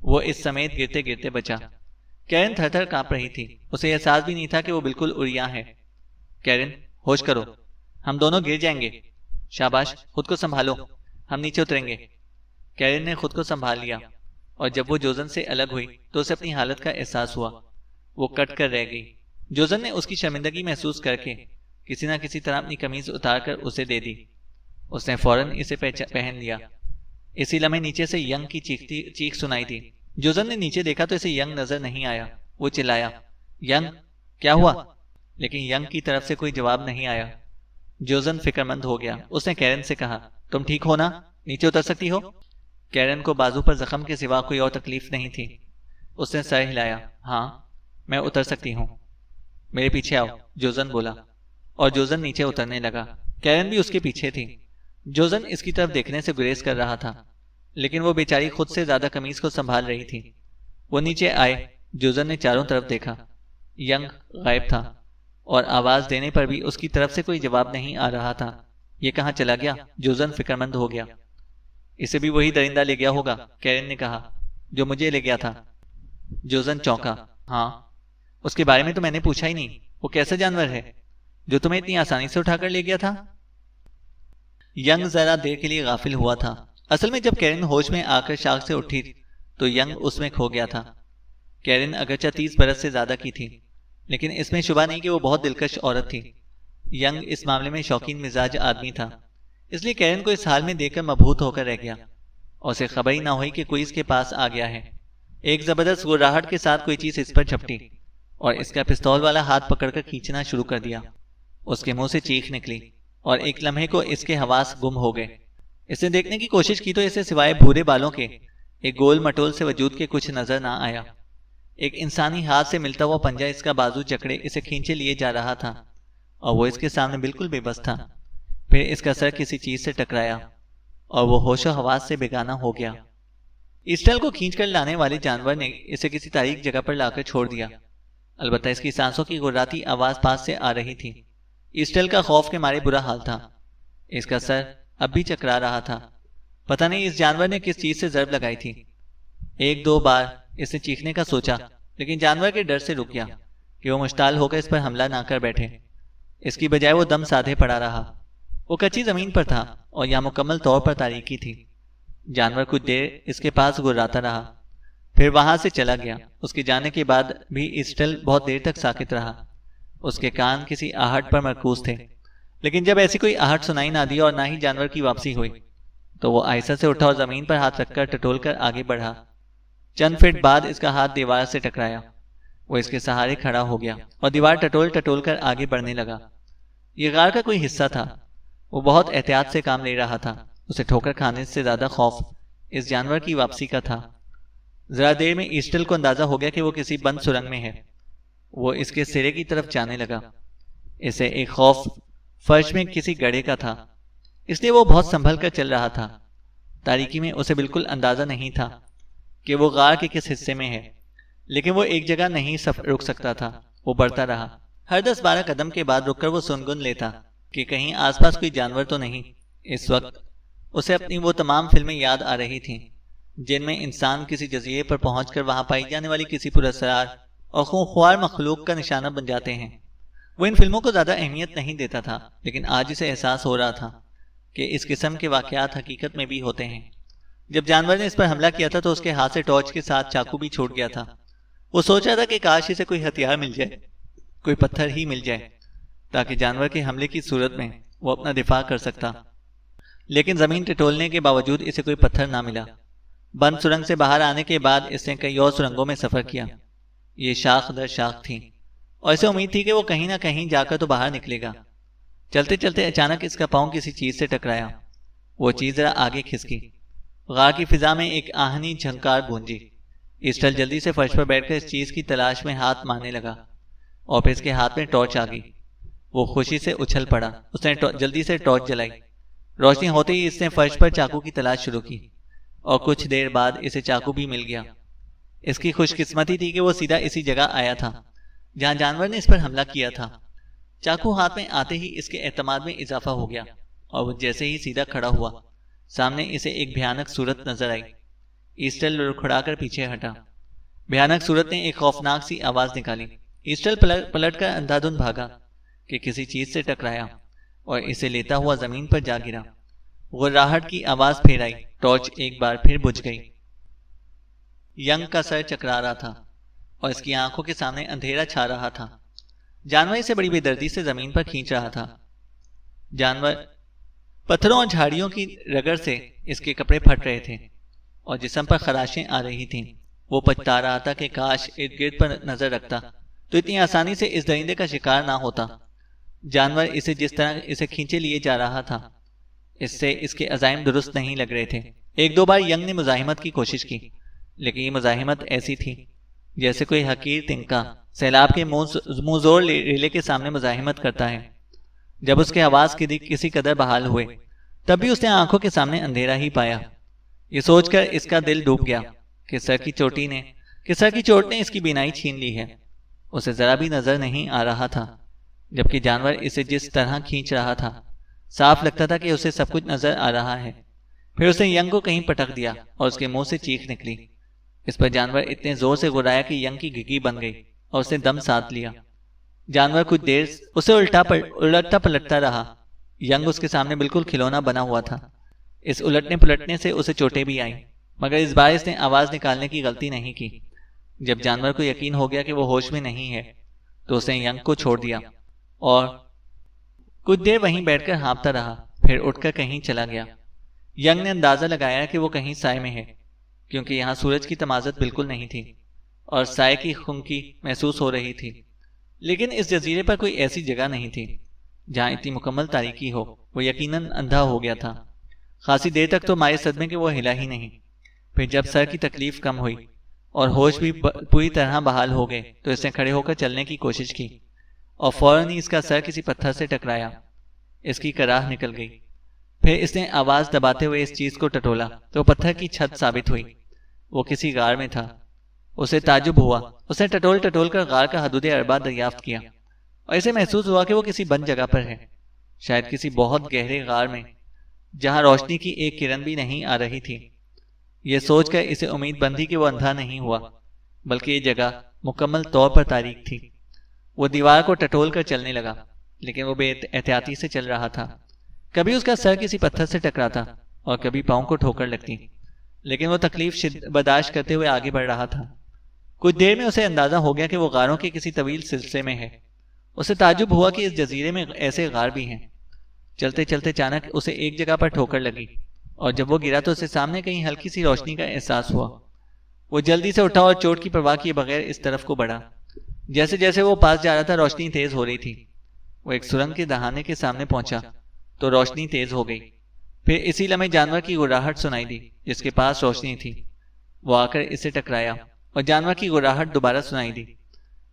وہ اس سمیت گرتے گرتے بچا۔ کیرن تھر تھر کانپ رہی تھی۔ اسے احساس بھی نہیں تھا کہ وہ بالکل عریاں ہے۔ کیرن، ہوش کرو، ہم دونوں گر جائیں گے۔ شاباش، خود کو سنبھالو، ہم نیچے اتریں گے۔ کیرن نے خود کو سنبھال لیا اور جب وہ جوزن سے الگ ہوئی تو اسے اپنی حالت کا احساس ہوا۔ وہ کٹ کر رہ گئی۔ جوزن نے اس کی شرمندگی محسوس کر کے کسی نہ کسی طرح اپنی قمیض اتار کر اسے دے دی۔ اس نے فوراً اسے پہن لیا۔ اسی لمحے نیچے سے ینگ کی چیخ سنائی دی۔ جوزن نے نیچے دیکھا تو اسے ینگ نظر نہیں آیا۔ وہ چلایا، ینگ، کیا ہوا؟ لیکن ینگ کی طرف سے کوئی جواب نہیں آیا۔ جوزن فکر مند ہو گیا۔ اس نے کیرن سے کہا، تم ٹھیک ہو نا؟ نیچے اتر سکتی ہو؟ کیرن کو بازو پر زخم کے سوا کوئی اور تکلیف نہیں تھی۔ اس نے سر ہلایا۔ ہاں، میں اتر سکتی ہوں۔ میرے پیچھے آؤ، جوزن بولا، اور جوزن نیچے اترنے لگا۔ کیرن بھی اس کے پیچھے تھی۔ جوزن اس کی طرف دیکھنے سے گریز کر رہا تھا، لیکن وہ بیچاری خود سے زیادہ قمیض کو سنبھال رہی تھی۔ وہ نیچے آئے۔ جوزن نے چاروں طرف دیکھا۔ ینگ غائب تھا اور آواز دینے پر بھی اس کی طرف سے کوئی جواب نہیں آ رہا تھا۔ یہ کہاں چلا گیا؟ جوزن فکر مند ہو گیا۔ اسے بھی وہی درندہ لے گیا ہوگا، کیرن نے کہا، جو مجھے لے گیا تھا۔ جوزن چونکا۔ ہاں، اس کے بارے میں تو میں نے پوچھا ہی نہیں۔ وہ کیسا جانور ہے جو تمہیں اتنی آسانی سے اٹھا کر لے گیا تھا؟ ینگ ذرا دیر کے لیے غافل ہوا تھا۔ اصل میں جب کیرن ہوش میں آ کر شاخ سے اٹھی تو ینگ اس میں کھو گیا تھا۔ کیرن اگرچہ 30 برس سے زیادہ کی تھی، لیکن اس میں شبہ نہیں کہ وہ بہت دلکش عورت تھی۔ ینگ اس معاملے میں شوقین مزاج آدمی تھا، اس لیے کیرن کو اس حال میں دیکھ کر مبہوت ہو کر رہ گیا اور اسے خبر ہی نہ ہوئی کہ کوئی اس کے پاس آ گیا ہے۔ ایک زبردست گراہٹ کے ساتھ کوئی چیز اس پر جھپٹی اور اس کا پستول والا ہاتھ پکڑ کر کھینچنا شروع کر دیا۔ اس کے منہ سے چیخ نکلی اور ایک لمحے کو اس کے حواس گم ہو گئے۔ اس نے دیکھنے کی کوشش کی تو اسے سوائے بھورے بالوں کے ایک گول مٹول سے وجود کے کچھ نظر نہ آیا۔ ایک انسانی ہاتھ سے ملتا ہوا پنجہ اس کا بازو جکڑے اسے کھینچے لیے جا رہا تھا اور وہ اس کے سامنے بالکل بے بس تھا۔ پھر اس کا سر کسی چیز سے ٹکرایا اور وہ ہوش و حواس سے بیگانہ ہو گیا۔ ایسٹل کو کھینچ کر لانے والے جانور نے اسے کسی تاریک جگہ پر لا کر چھوڑ دیا۔ البتہ اس کی سانسوں کی گراتی آواز پاس سے آ رہی تھی۔ ایسٹل کا خوف کے مارے برا حال تھا۔ اس کا سر اب بھی چکرا رہا تھا۔ پتہ نہیں اس جانور نے کس چیز سے ضرب لگائی تھی۔ ایک دو بار اس نے چیخنے کا سوچا، لیکن جانور کے ڈر سے رک گیا کہ وہ مشتعل ہو کر اس پر حملہ نہ کر بیٹھے۔ اس کی بجائے وہ دم سادھے پڑا رہا۔ وہ کچی زمین پر تھا اور یہاں مکمل طور پر تاریکی تھی۔ جانور کچھ دیر اس کے پاس گراتا رہا، پھر وہاں سے چلا گیا۔ اس کے جانے کے بعد بھی ایسٹل بہت دیر تک ساکت رہا۔ اس کے کان کسی آہٹ پر مرکوز تھے، لیکن جب ایسی کوئی آہٹ سنائی نہ دی اور نہ ہی جانور کی واپسی ہوئی تو وہ آہستہ سے اٹھا اور زمین پر ہاتھ رکھ کر ٹٹول کر آگے بڑھا۔ چند فٹ بعد اس کا ہاتھ دیوار سے ٹکرایا۔ وہ اس کے سہارے کھڑا ہو گیا اور دیوار ٹٹول ٹٹول کر آگے بڑھنے لگا۔ یہ غار کا کوئی حصہ تھا۔ وہ بہت احتیاط سے کام لے رہا تھا۔ اسے ٹھوکر کھانے سے زیادہ خوف اس جانور کی واپسی کا تھا۔ ذرا دیر میں ایسٹل کو اندازہ ہو گیا کہ وہ کسی بند سرنگ میں ہے۔ وہ اس کے سرے کی طرف جانے لگا۔ اسے ایک خوف فرش میں کسی گڑھے کا تھا، اس لیے وہ بہت سنبھل کر چل رہا تھا۔ تاریکی میں اسے بالکل اندازہ نہیں تھا کہ وہ غار کے کس حصے میں ہے، لیکن وہ ایک جگہ نہیں رک سکتا تھا۔ وہ بڑھتا رہا۔ ہر 10-12 قدم کے بعد رک کر وہ سنگن لیتا کہ کہیں آس پاس کوئی جانور تو نہیں۔ اس وقت اسے اپنی وہ تمام فلمیں یاد آ رہی تھیں جن میں انسان کسی جزیرے پر پہنچ کر وہاں پائی جانے والی کسی پراسرار اور خونخوار مخلوق کا نشانہ بن جاتے ہیں۔ وہ ان فلموں کو زیادہ اہمیت نہیں دیتا تھا، لیکن آج اسے احساس ہو رہا تھا کہ اس قسم کے واقعات حقیقت میں بھی ہوتے ہیں۔ جب جانور نے اس پر حملہ کیا تھا تو اس کے ہاتھ سے ٹارچ کے ساتھ چاقو بھی چھوٹ گیا تھا۔ وہ سوچ رہا تھا کہ کاش اسے کوئی ہتھیار مل جائے، کوئی پتھر ہی مل جائے، تاکہ جانور کے حملے کی صورت میں وہ اپنا دفاع کر سکتا۔ لیکن زمین ٹٹولنے کے باوجود اسے کوئی پتھر نہ ملا۔ بند سرنگ سے باہر آنے کے بعد اس نے کئی اور سرنگوں میں سفر کیا۔ یہ شاخ در شاخ تھی اور اسے امید تھی کہ وہ کہیں نہ کہیں جا کر تو باہر نکلے گا۔ چلتے چلتے اچانک اس کا پاؤں کسی چیز سے ٹکرایا۔ وہ چیز ذرا آگے کھسکی۔ غار کی فضا میں ایک آہنی جھنکار گونجی۔ ایسٹل جلدی سے فرش پر بیٹھ کر اس چیز کی تلاش میں ہاتھ مارنے لگا اور پھر اس کے ہاتھ میں ٹارچ آ گئی۔ وہ خوشی سے اچھل پڑا۔ اس نے جلدی سے ٹارچ جلائی۔ روشنی ہوتے ہی اس نے فرش پر چاقو کی تلاش شروع کی اور کچھ دیر بعد اسے چاقو بھی مل گیا۔ اس کی خوش قسمتی تھی کہ وہ سیدھا اسی جگہ آیا تھا جہاں جانور نے اس پر حملہ کیا تھا۔ چاقو ہاتھ میں آتے ہی اس کے اعتماد میں اضافہ ہو گیا اور وہ جیسے ہی سیدھا کھڑا ہوا، سامنے اسے ایک بھیانک صورت نظر آئی۔ ایسٹل لڑکھڑا کر پیچھے ہٹا۔ بھیانک صورت نے ایک خوفناک سی آواز نکالی۔ ایسٹل پلٹ کر اندھا دھند بھاگا کہ کسی چیز سے ٹکرایا اور اسے لیتا ہوا زمین پر جا گرا۔ غراہٹ کی آواز پھر آئی۔ ٹارچ ایک بار پھر بجھ گئی۔ ینگ کا سر چکرا رہا تھا اور اس کی آنکھوں کے سامنے اندھیرا چھا رہا تھا۔ جانور اسے بڑی بے دردی سے زمین پر کھینچ رہا تھا۔ جانور پتھروں اور جھاڑیوں کی رگڑ سے اس کے کپڑے پھٹ رہے تھے اور جسم پر خراشیں آ رہی تھیں۔ وہ پچھتا رہا تھا کہ کاش ارد گرد پر نظر رکھتا تو اتنی آسانی سے اس درندے کا شکار نہ ہوتا۔ جانور اسے جس طرح اسے کھینچے لیے جا رہا تھا اس سے اس کے عزائم درست نہیں لگ رہے تھے۔ ایک دو بار ینگ نے مزاحمت کی کوشش کی، لیکن یہ مزاحمت ایسی تھی جیسے کوئی حقیر تنکا سیلاب کے منہ زور ریلے کے سامنے مزاحمت کرتا ہے۔ جب اس کے آواز کسی قدر بحال ہوئے تب بھی اس نے آنکھوں کے سامنے اندھیرا ہی پایا۔ یہ سوچ کر اس کا دل ڈوب گیا کہ سر کی چوٹ نے اس کی بینائی چھین لی ہے۔ اسے ذرا بھی نظر نہیں آ رہا تھا، جبکہ جانور اسے جس طرح کھینچ رہا تھا صاف لگتا تھا کہ اسے سب کچھ نظر آ رہا ہے۔ پھر اس نے ینگ کو کہیں پٹک دیا اور اس کے منہ سے چیخ نکلی۔ اس پر جانور اتنے زور سے گرایا کہ ینگ کی گھگی بن گئی اور اس نے دم ساتھ لیا۔ جانور کچھ دیر اسے الٹتا پلٹتا رہا۔ ینگ اس کے سامنے بالکل کھلونا بنا ہوا تھا۔ اس الٹنے پلٹنے سے اسے چوٹیں بھی آئیں، مگر اس بار اس نے آواز نکالنے کی غلطی نہیں کی۔ جب جانور کو یقین ہو گیا کہ وہ ہوش میں نہیں ہے تو اس نے ینگ کو چھوڑ دیا اور کچھ دیر وہیں بیٹھ کر ہانپتا رہا، پھر اٹھ کر کہیں چلا گیا۔ ینگ نے اندازہ لگایا کہ وہ کہیں سائے میں ہے، کیونکہ یہاں سورج کی تمازت بالکل نہیں تھی اور سائے کی خنکی محسوس ہو رہی تھی۔ لیکن اس جزیرے پر کوئی ایسی جگہ نہیں تھی جہاں اتنی مکمل تاریکی ہو۔ وہ یقیناً اندھا ہو گیا تھا۔ خاصی دیر تک تو مائع صدمے کے وہ ہلا ہی نہیں۔ پھر جب سر کی تکلیف کم ہوئی اور ہوش بھی پوری طرح بحال ہو گئے تو اس نے کھڑے ہو کر چلنے کی کوشش کی اور فوراً ہی اس کا سر کسی پتھر سے ٹکرایا۔ اس کی کراہ نکل گئی۔ پھر اس نے آواز دباتے ہوئے اس چیز کو ٹٹولا تو پتھر کی چھت ثابت ہوئی۔ وہ کسی غار میں تھا۔ اسے تعجب ہوا۔ اس نے ٹٹول کر غار کا حدود اربع دریافت کیا اور اسے محسوس ہوا کہ وہ کسی بند جگہ پر ہے، شاید کسی بہت گہرے غار میں جہاں روشنی کی ایک کرن بھی نہیں آ رہی تھی۔ یہ سوچ کر اسے امید بندھی کہ وہ اندھا نہیں ہوا، بلکہ یہ جگہ مکمل طور پر تاریک تھی۔ وہ دیوار کو ٹٹول کر چلنے لگا، لیکن وہ بے احتیاطی سے چل رہا تھا۔ کبھی اس کا سر کسی پتھر سے ٹکراتا اور کبھی پاؤں کو ٹھوکر لگتی، لیکن وہ تکلیف برداشت کرتے ہوئے آگے بڑھ رہا تھا۔ کچھ دیر میں اسے اندازہ ہو گیا کہ وہ غاروں کے کسی طویل سلسلے میں ہے۔ اسے تعجب ہوا کہ اس جزیرے میں ایسے غار بھی ہیں۔ چلتے چلتے اچانک اسے ایک جگہ پر ٹھوکر لگی اور جب وہ گرا تو اسے سامنے کہیں ہلکی سی روشنی کا احساس ہوا۔ وہ جلدی سے اٹھا اور چوٹ کی پرواہ کیے بغیر اس طرف کو بڑھا۔ جیسے جیسے وہ پاس جا رہا تھا روشنی تیز ہو رہی تھی۔ وہ ایک سرنگ کے دہانے کے سامنے پہنچا تو روشنی تیز ہو گئی. پھر اسی لمحے جانور کی گڑاہٹ سنائی دی جس کے پاس روشنی تھی. وہ آ کر اسے ٹکرایا اور جانور کی گڑاہٹ دوبارہ سنائی دی.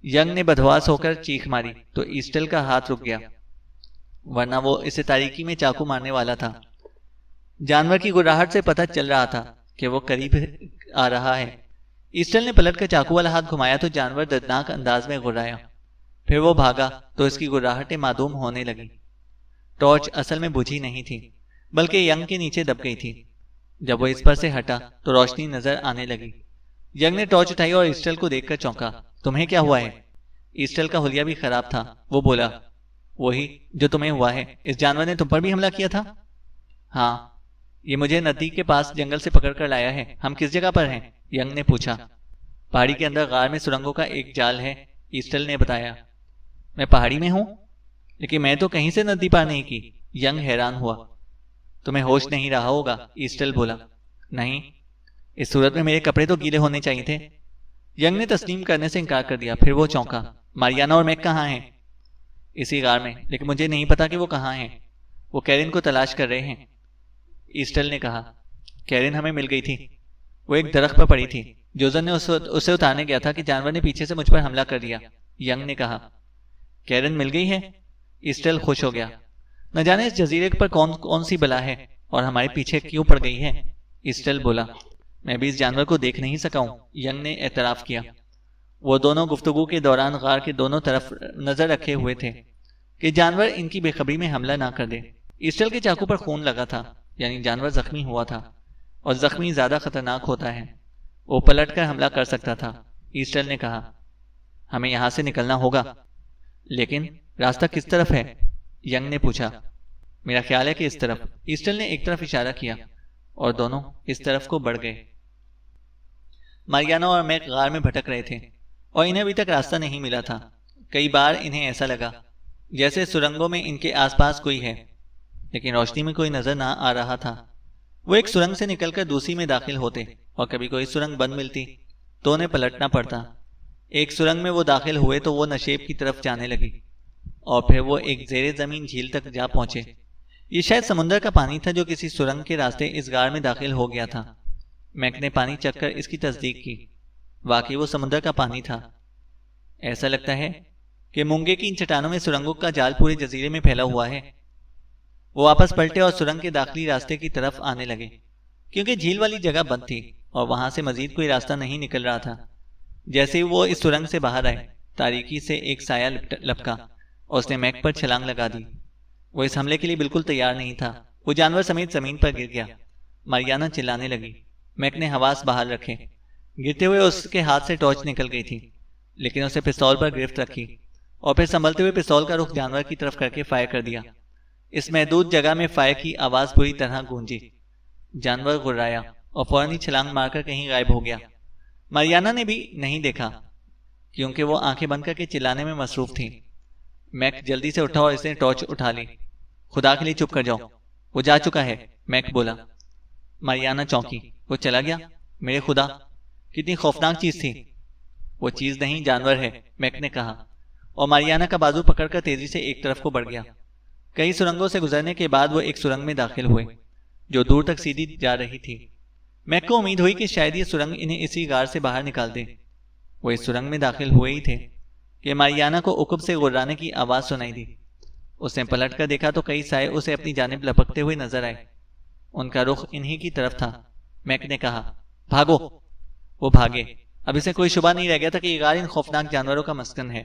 ینگ نے بدحواس ہو کر چیخ ماری تو ایسٹل کا ہاتھ رک گیا، ورنہ وہ اسے تاریکی میں چاقو مارنے والا تھا. جانور کی گڑاہٹ سے پتہ چل رہا تھا کہ وہ قریب آ رہا ہے. ایسٹل نے پلٹ کر چاقو والا ہاتھ گھمایا تو جانور دردناک انداز میں گڑایا. پھر وہ بھاگا تو اس کی گڑاہٹیں معدوم ہونے لگیں. ٹارچ اصل میں بجھی نہیں تھی بلکہ ینگ کے نیچے دب گئی تھی. جب وہ اس پر سے ہٹا تو روشنی نظر آنے لگی. ینگ نے ٹارچ اٹھائی اور ایسٹل کو دیکھ کر چونکا. تمہیں کیا ہوا ہے؟ ایسٹل کا حلیہ بھی خراب تھا. وہ بولا، وہی جو تمہیں ہوا ہے. اس جانور نے تم پر بھی حملہ کیا تھا؟ ہاں، یہ مجھے ندی کے پاس جنگل سے پکڑ کر لایا ہے. ہم کس جگہ پر ہیں؟ ینگ نے پوچھا. پہاڑی کے اندر غار میں سرنگوں کا ایک جال ہے، ایسٹل نے بتایا. میں پہاڑی میں ہوں؟ لیکن میں تو کہیں سے ندی پار نہیں کی. ینگ حیران ہوا. تمہیں ہوش نہیں رہا ہوگا، ایسٹل بولا. نہیں، اس صورت میں میرے کپڑے تو گیلے ہونے چاہیے تھے. ینگ نے تسلیم کرنے سے انکار کر دیا. پھر وہ چونکا. ماریانا اور میک کہاں ہیں؟ اسی غار میں، لیکن مجھے نہیں پتا کہ وہ کہاں ہیں. وہ کیرن کو تلاش کر رہے ہیں، ایسٹل نے کہا. کیرن ہمیں مل گئی تھی. وہ ایک درخت پر پڑی تھی. جوزن نے اسے اتارنے گیا تھا کہ جانور نے پیچھے سے مجھ پر حملہ کر دیا. ینگ نے کہا. کیرن مل گئی ہے؟ ایسٹل خوش ہو گیا. نہ جانے اس جزیرے پر کون سی بلا ہے اور ہمارے پیچھے کیوں پڑ گئی ہے. ایسٹل بولا. میں بھی اس جانور کو دیکھ نہیں سکا ہوں، ینگ نے اعتراف کیا. وہ دونوں گفتگو کے دوران غار کے دونوں طرف نظر رکھے ہوئے تھے کہ جانور ان کی بے خبری میں حملہ نہ کر دے. ایسٹل کے چاقو پر خون لگا تھا، یعنی جانور زخمی ہوا تھا، اور زخمی زیادہ خطرناک ہوتا ہے. وہ پلٹ کر حملہ کر سکتا تھا. ایسٹل نے کہا. ہمیں یہاں سے نکلنا ہوگا. لیکن راستہ کس طرف ہے؟ ینگ نے پوچھا. میرا خیال ہے کہ اس طرف. ایسٹل نے ایک طرف اشارہ کیا اور دونوں اس طرف کو بڑھ گئے. ماریانا اور میک غار میں بھٹک رہے تھے اور انہیں ابھی تک راستہ نہیں ملا تھا. کئی بار انہیں ایسا لگا جیسے سرنگوں میں ان کے آس پاس کوئی ہے، لیکن روشنی میں کوئی نظر نہ آ رہا تھا. وہ ایک سرنگ سے نکل کر دوسری میں داخل ہوتے اور کبھی کوئی سرنگ بند ملتی تو انہیں پلٹنا پڑتا. ایک سرنگ میں وہ داخل ہوئے تو وہ نشیب کی طرف جانے لگی اور پھر وہ ایک زیر زمین جھیل تک جا پہنچے. یہ شاید سمندر کا پانی تھا جو کسی سرنگ کے راستے اس غار میں داخل ہو گیا تھا. میک نے پانی چکھ کر اس کی تصدیق کی. واقعی وہ سمندر کا پانی تھا. ایسا لگتا ہے کہ مونگے کی ان چٹانوں میں سرنگوں کا جال پورے جزیرے میں پھیلا ہوا ہے. وہ واپس پلٹے اور سرنگ کے داخلی راستے کی طرف آنے لگے کیونکہ جھیل والی جگہ بند تھی اور وہاں سے مزید کوئی راستہ نہیں نکل رہا تھا. جیسے ہی وہ اس سرنگ سے باہر آئے، تاریکی سے ایک سایہ لپکا اور اس نے میک پر چھلانگ لگا دی. وہ اس حملے کے لیے بالکل تیار نہیں تھا. وہ جانور سمیت زمین پر گر گیا. ماریانا چلانے لگی. میک نے حواس باہر رکھے. گرتے ہوئے اس کے ہاتھ سے ٹارچ نکل گئی تھی، لیکن اسے پستول پر گرفت رکھی اور پھر سنبھلتے ہوئے پستول کا رخ جانور کی طرف کر کے فائر کر دیا. اس محدود جگہ میں فائر کی آواز بری طرح گونجی. جانور غرایا اور فوراً ہی چھلانگ مار کر کہیں غائب ہو گیا. ماریانا نے بھی نہیں دیکھا کیونکہ وہ آنکھیں بند کر کے چلانے میں مصروف تھی. میک جلدی سے اٹھا اور اس نے ٹارچ اٹھا لی. خدا کے لیے چپ کر جاؤ، وہ جا چکا ہے، میک بولا. ماریانا چونکی. وہ چلا گیا؟ میرے خدا، کتنی خوفناک چیز تھی. وہ چیز نہیں، جانور ہے، میک نے کہا، اور ماریانا کا بازو پکڑ کر تیزی سے ایک طرف کو بڑھ گیا. کئی سرنگوں سے گزرنے کے بعد وہ ایک سرنگ میں داخل ہوئے جو دور تک سیدھی جا رہی تھی. میک کو امید ہوئی کہ شاید یہ سرنگ انہیں اسی غار سے باہر نکال دے. وہ اس سرنگ میں داخل ہوئے ہی تھے کہ ماریانا کو عقب سے غرانے کی آواز سنائی دی. اس نے پلٹ کر دیکھا تو کئی سائے اسے اپنی جانب لپکتے ہوئے نظر آئے. ان کا رخ انہی کی طرف تھا. میک نے کہا، بھاگو. وہ بھاگے. اب اسے کوئی شبہ نہیں رہ گیا تھا کہ یہ غار ان خوفناک جانوروں کا مسکن ہے.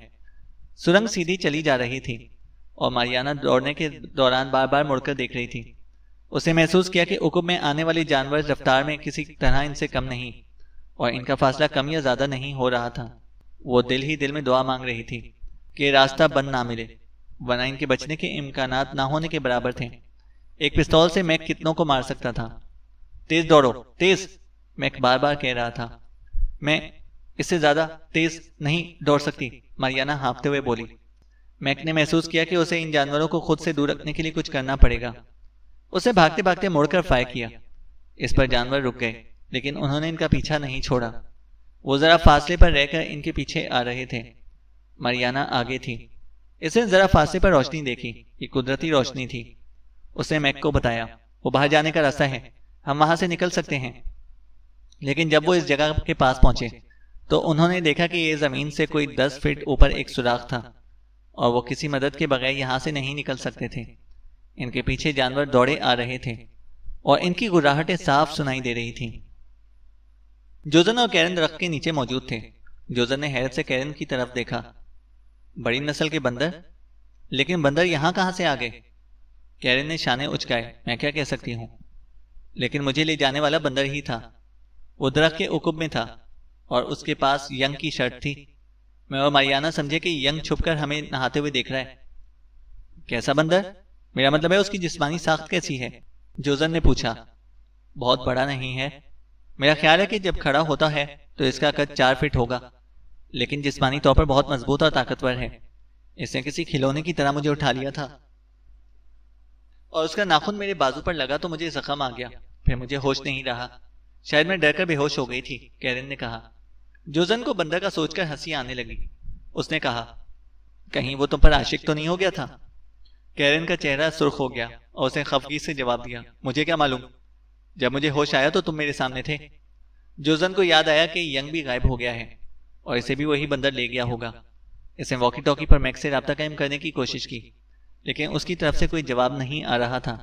سرنگ سیدھی چلی جا رہی تھی اور ماریانا دوڑنے کے دوران بار بار مڑ کر دیکھ رہی تھی. اسے محسوس کیا کہ عقب میں آنے والے جانور رفتار میں کسی طرح ان سے کم نہیں اور ان کا فاصلہ کم یا زیادہ نہیں ہو رہا تھا. وہ دل ہی دل میں دعا مانگ رہی تھی کہ راستہ بند نہ ملے، ورنہ ان کے بچنے کے امکانات نہ ہونے کے برابر تھے. ایک پستول سے میک کتنوں کو مار سکتا تھا. تیز دوڑو، تیز، میک بار بار کہہ رہا تھا. میں اس سے زیادہ تیز نہیں دوڑ سکتی، ماریانا ہانپتے ہوئے بولی. میک نے محسوس کیا کہ اسے ان جانوروں کو خود سے دور رکھنے کے لیے کچھ کرنا پڑے گا. اسے بھاگتے بھاگتے مڑ کر فائر کیا. اس پر جانور رک گئے لیکن انہوں نے ان کا پیچھا نہیں چھوڑا. وہ ذرا فاصلے پر رہ کر ان کے پیچھے آ رہے تھے. ماریانا آگے تھی. اس نے ذرا فاصلے پر روشنی دیکھی. یہ قدرتی روشنی تھی اس نے میک کو بتایا وہ باہر جانے کا راستہ ہے, ہم وہاں سے نکل سکتے ہیں. لیکن جب وہ اس جگہ کے پاس پہنچے تو انہوں نے دیکھا کہ یہ زمین سے کوئی 10 فٹ اوپر ایک سوراخ تھا اور وہ کسی مدد کے بغیر یہاں سے نہیں نکل سکتے تھے. ان کے پیچھے جانور دوڑے آ رہے تھے اور ان کی گراہٹیں صاف سنائی دے رہی تھیں. جوزن اور کیرن درخت کے نیچے موجود تھے. جوزن نے حیرت سے کیرن کی طرف دیکھا. بڑی نسل کے بندر؟ لیکن بندر یہاں کہاں سے آ گئے؟ کیرن نے شانے اچکائے. میں کیا کہہ سکتی ہوں؟ لیکن مجھے لے جانے والا بندر ہی تھا. وہ درخت کے عقب میں تھا اور اس کے پاس ینگ کی شرٹ تھی. میں اور ماریانا سمجھے کہ ینگ چھپ کر ہمیں نہاتے ہوئے دیکھ رہا ہے. کیسا بندر؟ میرا مطلب ہے اس کی جسمانی ساخت کیسی ہے؟ جوزن نے پوچھا. بہت بڑا نہیں ہے. میرا خیال ہے کہ جب کھڑا ہوتا ہے تو اس کا قد 4 فٹ ہوگا, لیکن جسمانی طور پر بہت مضبوط اور طاقتور ہے. اس نے کسی کھلونے کی طرح مجھے اٹھا لیا تھا اور اس کا ناخن میرے بازو پر لگا تو مجھے زخم آ گیا. پھر مجھے ہوش نہیں رہا. شاید میں ڈر کر بے ہوش ہو گئی تھی, کیرن نے کہا. جوزن کو بندر کا سوچ کر ہنسی آنے لگی. اس نے کہا, کہیں وہ تم پر عاشق تو نہیں ہو گیا تھا؟ کیرن کا چہرہ سرخ ہو گیا اور اس نے خفگی سے جواب دیا, مجھے کیا معلوم. جب مجھے ہوش آیا تو تم میرے سامنے تھے. جوزن کو یاد آیا کہ ینگ بھی غائب ہو گیا ہے اور اسے بھی وہی بندر لے گیا ہوگا. اس نے واکی ٹاکی پر میک سے رابطہ قائم کرنے کی کوشش کی, لیکن اس کی طرف سے کوئی جواب نہیں آ رہا تھا.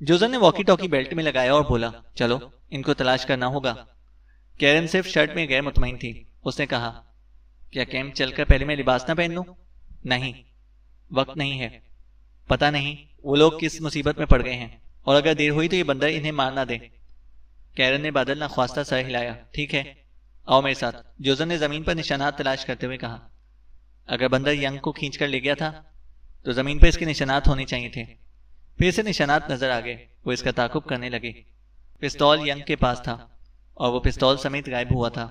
جوزن نے واکی ٹاکی بیلٹ میں لگایا اور بولا, چلو ان کو تلاش کرنا ہوگا. کیرن صرف شرٹ میں غیر مطمئن تھی. اس نے کہا, کیا کیمپ چل کر پہلے میں لباس نہ پہن لوں؟ نہیں, وقت نہیں ہے. پتہ نہیں وہ لوگ کس مصیبت میں پڑ گئے ہیں, اور اگر دیر ہوئی تو یہ بندر انہیں مار نہ دے. کیرن نے بادل ناخواستہ سر ہلایا. ٹھیک ہے, آؤ میرے ساتھ. جوزن نے زمین پر نشانات تلاش کرتے ہوئے کہا. اگر بندر ینگ کو کھینچ کر لے گیا تھا تو زمین پر اس کے نشانات ہونے چاہیے تھے. پھر اسے نشانات نظر آ گئے. وہ اس کا تعاقب کرنے لگے. پستول ینگ کے پاس تھا اور وہ پستول سمیت غائب ہوا تھا.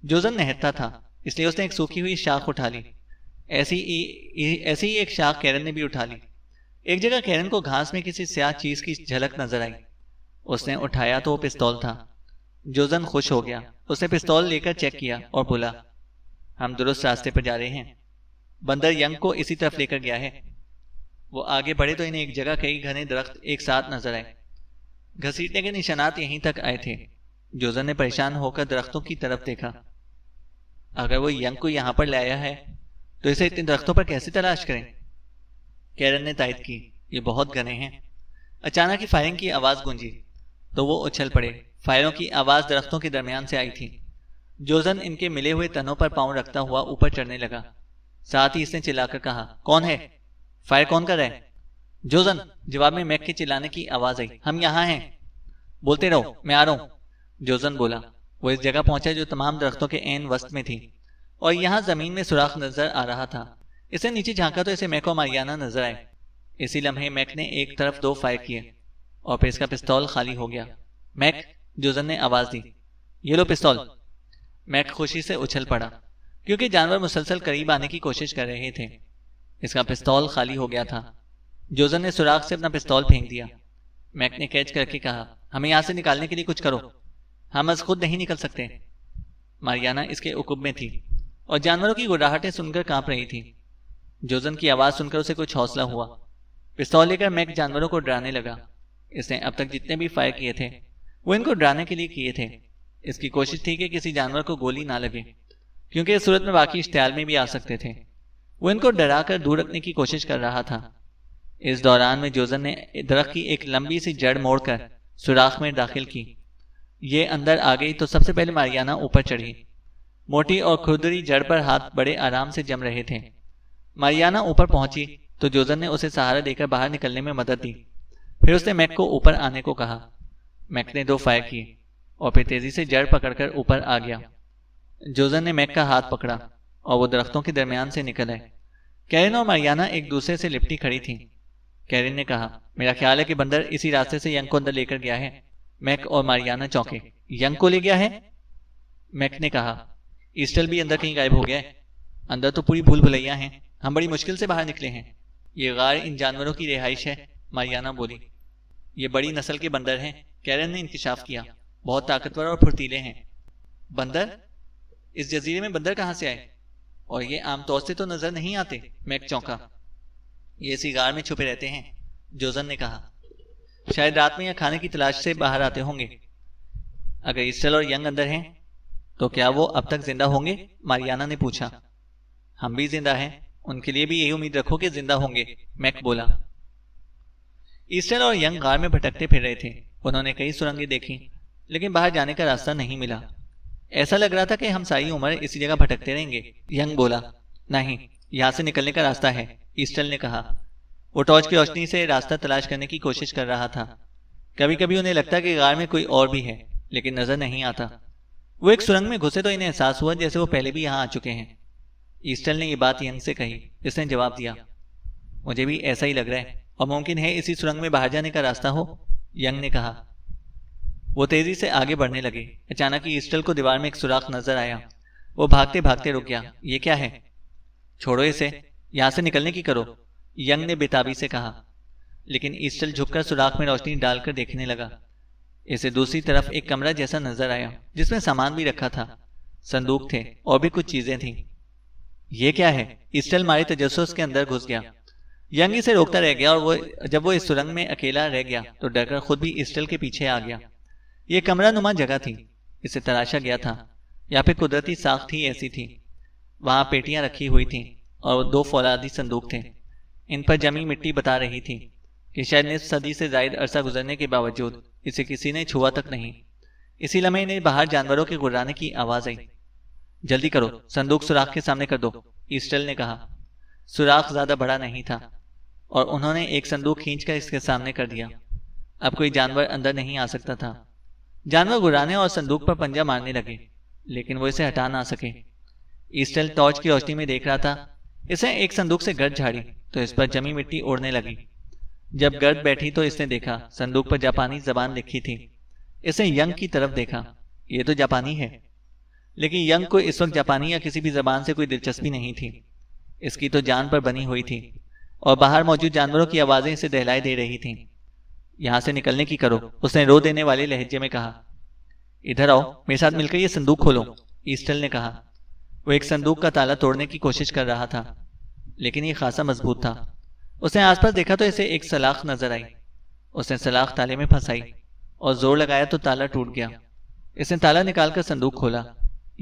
جوزن نہتا تھا, اس لیے اس نے ایک سوکھی ہوئی شاخ اٹھا لی. ایسی ہی ایک شاخ کیرن نے بھی اٹھا لی. ایک جگہ کیرن کو گھاس میں کسی سیاہ چیز کی جھلک نظر آئی. اس نے اٹھایا تو وہ پستول تھا. جوزن خوش ہو گیا. اس نے پستول لے کر چیک کیا اور بولا, ہم درست راستے پر جا رہے ہیں. بندر ینگ کو اسی طرف لے کر گیا ہے. وہ آگے بڑھے تو انہیں ایک جگہ کئی گھنے درخت ایک ساتھ نظر آئے. گھسیٹنے کے نشانات یہیں تک آئے تھے. جوزن نے پریشان ہو کر درختوں کی طرف دیکھا. اگر وہ ینگ کو یہاں پر لایا ہے تو اسے اتنے درختوں پر کیسے تلاش کریں؟ کیرن نے تائید کی, یہ بہت گھنے ہیں. اچانک ہی فائرنگ کی آواز گونجی تو وہ اچھل پڑے. فائروں کی آواز درختوں کے درمیان سے آئی تھی. جوزن ان کے ملے ہوئے تنوں پر پاؤں رکھتا ہوا اوپر چڑھنے لگا. ساتھ ہی اس نے چلا کر کہا, کون ہے؟ فائر کون کر رہا ہے؟ جوزن. جواب میں میک کے چلانے کی آواز آئی. ہم یہاں ہیں. بولتے رہو, میں آ رہا ہوں. جوزن بولا. وہ اس جگہ پہنچا جو تمام درختوں کے عین وسط میں تھی اور یہاں زمین میں سوراخ نظر آ رہا تھا. اسے نیچے جھانکا تو اسے میک اور ماریانا نظر آئے. اسی لمحے میک نے ایک طرف 2 فائر کیے اور پھر اس کا پستول خالی ہو گیا. میک, جوزن نے آواز دی. یہ لو پستول. میک خوشی سے اچھل پڑا کیونکہ جانور مسلسل قریب آنے کی کوشش کر رہے تھے. اس کا پستول خالی ہو گیا تھا. جوزن نے سوراخ سے اپنا پستول پھینک دیا. میک نے کیچ کر کے کہا, ہمیں یہاں سے نکالنے کے لیے کچھ کرو, ہم از خود نہیں نکل سکتے. ماریانا اس کے عقب میں تھی اور جانوروں کی گڑاہٹیں سن کر کانپ رہی تھی. جوزن کی آواز سن کر اسے کچھ حوصلہ ہوا. پستول لے کر میک جانوروں کو ڈرانے لگا. اس نے اب تک جتنے بھی فائر کیے تھے وہ ان کو ڈرانے کے لیے کیے تھے. اس کی کوشش تھی کہ کسی جانور کو گولی نہ لگے کیونکہ اس صورت میں باقی اشتعال میں بھی آ سکتے تھے. وہ ان کو ڈرا کر دور رکھنے کی کوشش کر رہا تھا. اس دوران میں جوزن نے درخت کی ایک لمبی سی جڑ موڑ کر سوراخ میں داخل کی. یہ اندر آ گئی تو سب سے پہلے ماریانا اوپر چڑھی. موٹی اور کھردری جڑ پر ہاتھ بڑے آرام سے جم رہے تھے. ماریانا اوپر پہنچی تو جوزن نے اسے سہارا دے کر باہر نکلنے میں مدد دی. پھر اس نے میک کو اوپر آنے کو کہا. میک نے 2 فائر کیے اور پھر تیزی سے جڑ پکڑ کر اوپر آ گیا. جوزن نے میک کا ہاتھ پکڑا اور وہ درختوں کے درمیان سے نکل آئے. کیرن اور ماریانا ایک دوسرے سے لپٹی کھڑی تھیں. کیرن نے کہا, میرا خیال ہے کہ بندر اسی راستے سے ینگ کو اندر لے کر گیا ہے. میک اور ماریانا چونکے. ینگ کو لے گیا ہے؟ میک نے کہا. ایسٹل بھی اندر کہیں غائب ہو گیا ہے. اندر تو پوری بھول بھلائیاں ہیں, ہم بڑی مشکل سے باہر نکلے ہیں. یہ غار ان جانوروں کی رہائش ہے, ماریانا بولی. یہ بڑی نسل کے بندر ہیں, کیرن نے انکشاف کیا. بہت طاقتور اور پھرتیلے ہیں. بندر؟ اس جزیرے میں بندر کہاں سے آئے؟ اور یہ عام طور سے تو نظر نہیں آتے. میک چونکا. یہ اسی غار میں چھپے رہتے ہیں, جوزن نے کہا. شاید رات میں یا کھانے کی تلاش سے باہر آتے ہوں گے۔ اگر ایسٹل اور ینگ اندر ہیں تو کیا وہ اب تک زندہ ہوں گے؟ ماریانا نے پوچھا۔ ہم بھی زندہ ہیں، ان کے لیے بھی یہی امید رکھو کہ زندہ ہوں گے، میک بولا۔ ایسٹل اور ینگ غار میں بھٹکتے پھر رہے تھے۔ انہوں نے کئی سرنگیں دیکھی لیکن باہر جانے کا راستہ نہیں ملا۔ ایسا لگ رہا تھا کہ ہم ساری عمر اسی جگہ بھٹکتے رہیں گے، ینگ بولا۔ نہیں، یہاں سے نکلنے کا راستہ ہے، ایسٹل نے کہا۔ وہ ٹارچ کی روشنی سے راستہ تلاش کرنے کی کوشش کر رہا تھا۔ کبھی کبھی انہیں لگتا کہ غار میں کوئی اور بھی ہے لیکن نظر نہیں آتا۔ وہ ایک سرنگ میں گھسے تو انہیں احساس ہوا جیسے وہ پہلے بھی یہاں آ چکے ہیں۔ ایسٹل نے یہ بات ینگ سے کہی۔ اس نے جواب دیا، مجھے بھی ایسا ہی لگ رہا ہے، اور ممکن ہے اسی سرنگ میں باہر جانے کا راستہ ہو، ینگ نے کہا۔ وہ تیزی سے آگے بڑھنے لگے۔ اچانک ایسٹل کو دیوار میں ایک سوراخ نظر آیا۔ وہ بھاگتے بھاگتے رک گیا۔ یہ کیا ہے؟ چھوڑو اسے، یہاں سے نکلنے کی کرو، ینگ نے بےتابی سے کہا۔ لیکن ایسٹل جھک کر سوراخ میں روشنی ڈال کر دیکھنے لگا۔ اسے دوسری طرف ایک کمرہ جیسا نظر آیا جس میں سامان بھی رکھا تھا، صندوق تھے اور بھی کچھ چیزیں تھیں۔ یہ کیا ہے؟ ایسٹل مارے تجسس کے اندر گھس گیا۔ ینگ اسے روکتا رہ گیا، اور جب وہ اس سرنگ میں اکیلا رہ گیا تو ڈر کر خود بھی ایسٹل کے پیچھے آ گیا۔ یہ کمرہ نما جگہ تھی، اسے تراشا گیا تھا، یا پھر قدرتی ساخت ہی ایسی تھی۔ وہاں پیٹیاں رکھی ہوئی تھیں اور 2 فولادی صندوق تھے۔ ان پر جمی مٹی بتا رہی تھی کہ شاید نصف صدی سے زائد عرصہ گزرنے کے باوجود اسے کسی نے چھوا تک نہیں۔ اسی لمحے انہیں باہر جانوروں کے گررانے کی آواز آئی۔ جلدی کرو، صندوق سوراخ کے سامنے کر دو، ایسٹل نے کہا۔ سوراخ زیادہ بڑا نہیں تھا اور انہوں نے ایک صندوق کھینچ کر اس کے سامنے کر دیا۔ اب کوئی جانور اندر نہیں آ سکتا تھا۔ جانور گرانے اور صندوق پر پنجہ مارنے لگے لیکن وہ اسے ہٹا نہ سکے۔ ایسٹل ٹارچ کی روشنی میں دیکھ رہا تھا۔ اس نے ایک صندوق سے گرد جھاڑی تو اس پر جمی مٹی اڑنے لگی۔ جب گرد بیٹھی تو اس نے دیکھا صندوق پر جاپانی زبان لکھی تھی۔ اس نے ینگ کی طرف دیکھا۔ یہ تو جاپانی ہے، لیکن ینگ کو اس وقت جاپانی یا کسی بھی زبان سے کوئی دلچسپی نہیں تھی۔ اس کی تو جان پر بنی ہوئی تھی، اور باہر موجود جانوروں کی آوازیں اسے دہلائے دے رہی تھیں۔ یہاں سے نکلنے کی کرو، اس نے رو دینے والے لہجے میں کہا۔ ادھر آؤ، میرے ساتھ مل کر یہ صندوق کھولو، ایسٹل نے کہا۔ وہ ایک صندوق کا تالا توڑنے کی کوشش کر رہا تھا لیکن یہ خاصا مضبوط تھا۔ اس نے آس پاس دیکھا تو اسے ایک سلاخ نظر آئی۔ اس نے سلاخ تالے میں پھنسائی اور زور لگایا تو تالا ٹوٹ گیا۔ اس نے تالا نکال کر صندوق کھولا۔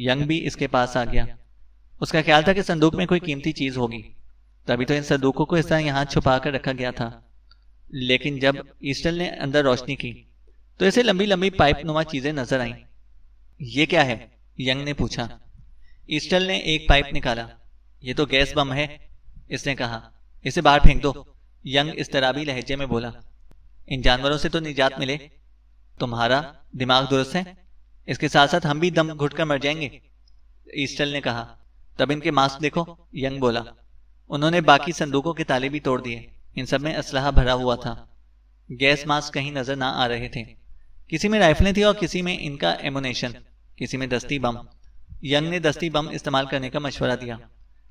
ینگ بھی اس کے پاس آ گیا۔ اس کا خیال تھا کہ صندوق میں کوئی قیمتی چیز ہوگی، تبھی تو ان صندوقوں کو اس طرح یہاں چھپا کر رکھا گیا تھا۔ لیکن جب ایسٹل نے اندر روشنی کی تو اسے لمبی لمبی پائپ نما چیزیں نظر آئیں۔ یہ کیا ہے؟ ینگ نے پوچھا۔ ایسٹل نے ایک پائپ نکالا۔ یہ تو گیس بم ہے، اس نے کہا۔ اسے باہر پھینک دو، ینگ اضطرابی لہجے میں بولا۔ ان جانوروں سے تو نجات ملے۔ تمہارا دماغ درست ہے؟ اس کے ساتھ ساتھ ہم بھی دم گھٹ کر مر جائیں گے، ایسٹل نے کہا۔ تب ان کے ماسک دیکھو، ینگ بولا۔ انہوں نے باقی صندوقوں کے تالے بھی توڑ دیے۔ ان سب میں اسلحہ بھرا ہوا تھا۔ گیس ماسک کہیں نظر نہ آ رہے تھے۔ کسی میں رائفلیں تھیں اور کسی میں ان کا ایمونیشن، کسی میں دستی بم۔ ینگ نے دستی بم استعمال کرنے کا مشورہ دیا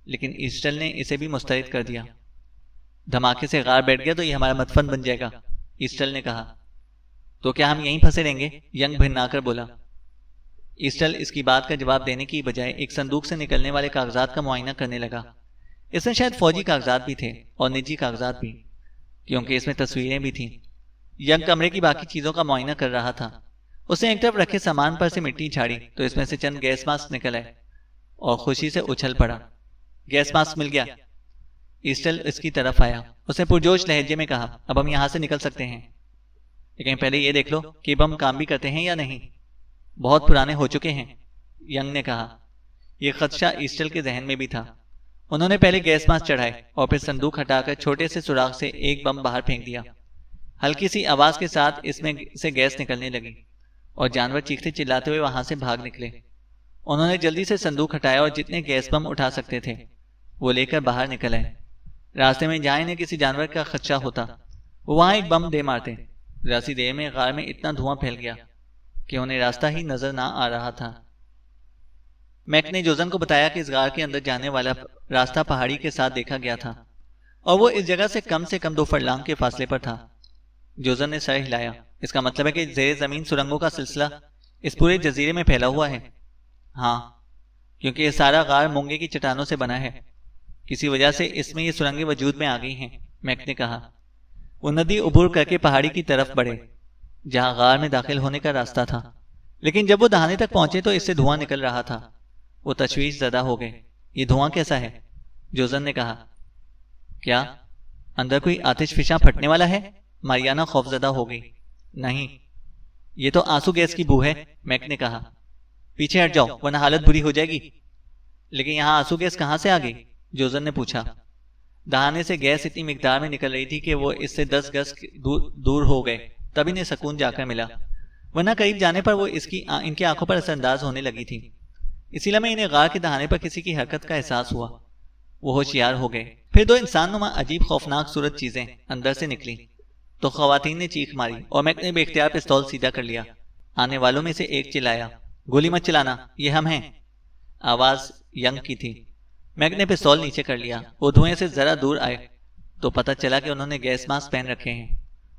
لیکن ایسٹل نے اسے بھی مسترد کر دیا۔ دھماکے سے غار بیٹھ گیا تو یہ ہمارا مدفن بن جائے گا، ایسٹل نے کہا۔ تو کیا ہم یہیں پھنسے رہیں گے؟ ینگ بھننا کر بولا۔ ایسٹل اس کی بات کا جواب دینے کی بجائے ایک صندوق سے نکلنے والے کاغذات کا معائنہ کرنے لگا۔ اس میں شاید فوجی کاغذات بھی تھے اور نجی کاغذات بھی، کیونکہ اس میں تصویریں بھی تھیں۔ ینگ کمرے کی باقی چیزوں کا معائنہ کر رہا تھا۔ اس نے ایک طرف رکھے سامان پر سے مٹی جھاڑی تو اس میں سے چند گیس ماسک نکل آئے اور خوشی سے اچھل پڑا۔ گیس ماسک مل گیا، ایسٹل اس کی طرف آیا۔ اس نے پرجوش لہجے میں کہا، اب ہم یہاں سے نکل سکتے ہیں، لیکن پہلے یہ دیکھ لو کہ بم کام بھی کرتے ہیں یا نہیں۔ بہت پرانے ہو چکے ہیں، ینگ نے کہا۔ یہ خدشہ ایسٹل کے ذہن میں بھی تھا۔ انہوں نے پہلے گیس ماسک چڑھائے اور پھر صندوق ہٹا کر چھوٹے سے سوراخ سے ایک بم باہر پھینک دیا۔ ہلکی سی آواز کے ساتھ اس میں سے گیس نکلنے لگی اور جانور چیختے چلاتے ہوئے وہاں سے بھاگ نکلے۔ انہوں نے جلدی سے صندوق ہٹایا اور جتنے گیس بم اٹھا سکتے تھے وہ لے کر باہر نکل آئے۔ راستے میں جہاں انہیں کسی جانور کا خدشہ ہوتا وہ وہاں ایک بم دے مارتے۔ ذرا دیر میں غار میں اتنا دھواں پھیل گیا کہ انہیں راستہ ہی نظر نہ آ رہا تھا۔ میک نے جوزن کو بتایا کہ اس غار کے اندر جانے والا راستہ پہاڑی کے ساتھ دیکھا گیا تھا اور وہ اس جگہ سے کم 2 فرلانگ کے فاصلے پر تھا۔ جوزن نے سر ہلایا۔ اس کا مطلب ہے کہ زیر زمین سرنگوں کا سلسلہ اس پورے جزیرے میں پھیلا ہوا ہے؟ ہاں، کیونکہ یہ سارا غار مونگے کی چٹانوں سے بنا ہے، کسی وجہ سے اس میں یہ سرنگیں وجود میں آ گئی ہیں، میک نے کہا۔ وہ ندی عبور کر کے پہاڑی کی طرف بڑھے جہاں غار میں داخل ہونے کا راستہ تھا، لیکن جب وہ دہانے تک پہنچے تو اس سے دھواں نکل رہا تھا۔ وہ تشویش زدہ ہو گئے۔ یہ دھواں کیسا ہے؟ جوزن نے کہا۔ کیا اندر کوئی آتش فشاں پھٹنے والا ہے؟ ماریانا خوفزدہ ہو گئی۔ نہیں، یہ تو آنسو گیس کی بو ہے، میک نے کہا۔ پیچھے ہٹ جاؤ ورنہ حالت بری ہو جائے گی۔ لیکن یہاں آنسو گیس کہاں سے آ گئی؟ جوزن نے پوچھا۔ دہانے سے گیس اتنی مقدار میں نکل رہی تھی کہ وہ اس سے 10 گز دور ہو گئے، تب انہیں سکون جا کر ملا، ورنہ قریب جانے پر وہ ان کی آنکھوں پر اثر انداز ہونے لگی تھی۔ اسی لمحے انہیں غار کے دہانے پر کسی کی حرکت کا احساس ہوا۔ وہ ہوشیار ہو گئے۔ پھر 2 انسان نما عجیب خوفناک صورت چیزیں اندر سے نکلی تو خواتین نے چیخ ماری اور میک نے بے اختیار پستول سیدھا کر لیا۔ آنے والوں میں سے ایک چلایا، گولی مت چلانا، یہ ہم ہیں۔ آواز ینگ کی تھی۔ میک نے پستول نیچے کر لیا۔ وہ دھوئیں سے ذرا دور آئے تو پتہ چلا کہ انہوں نے گیس ماسک پہن رکھے ہیں۔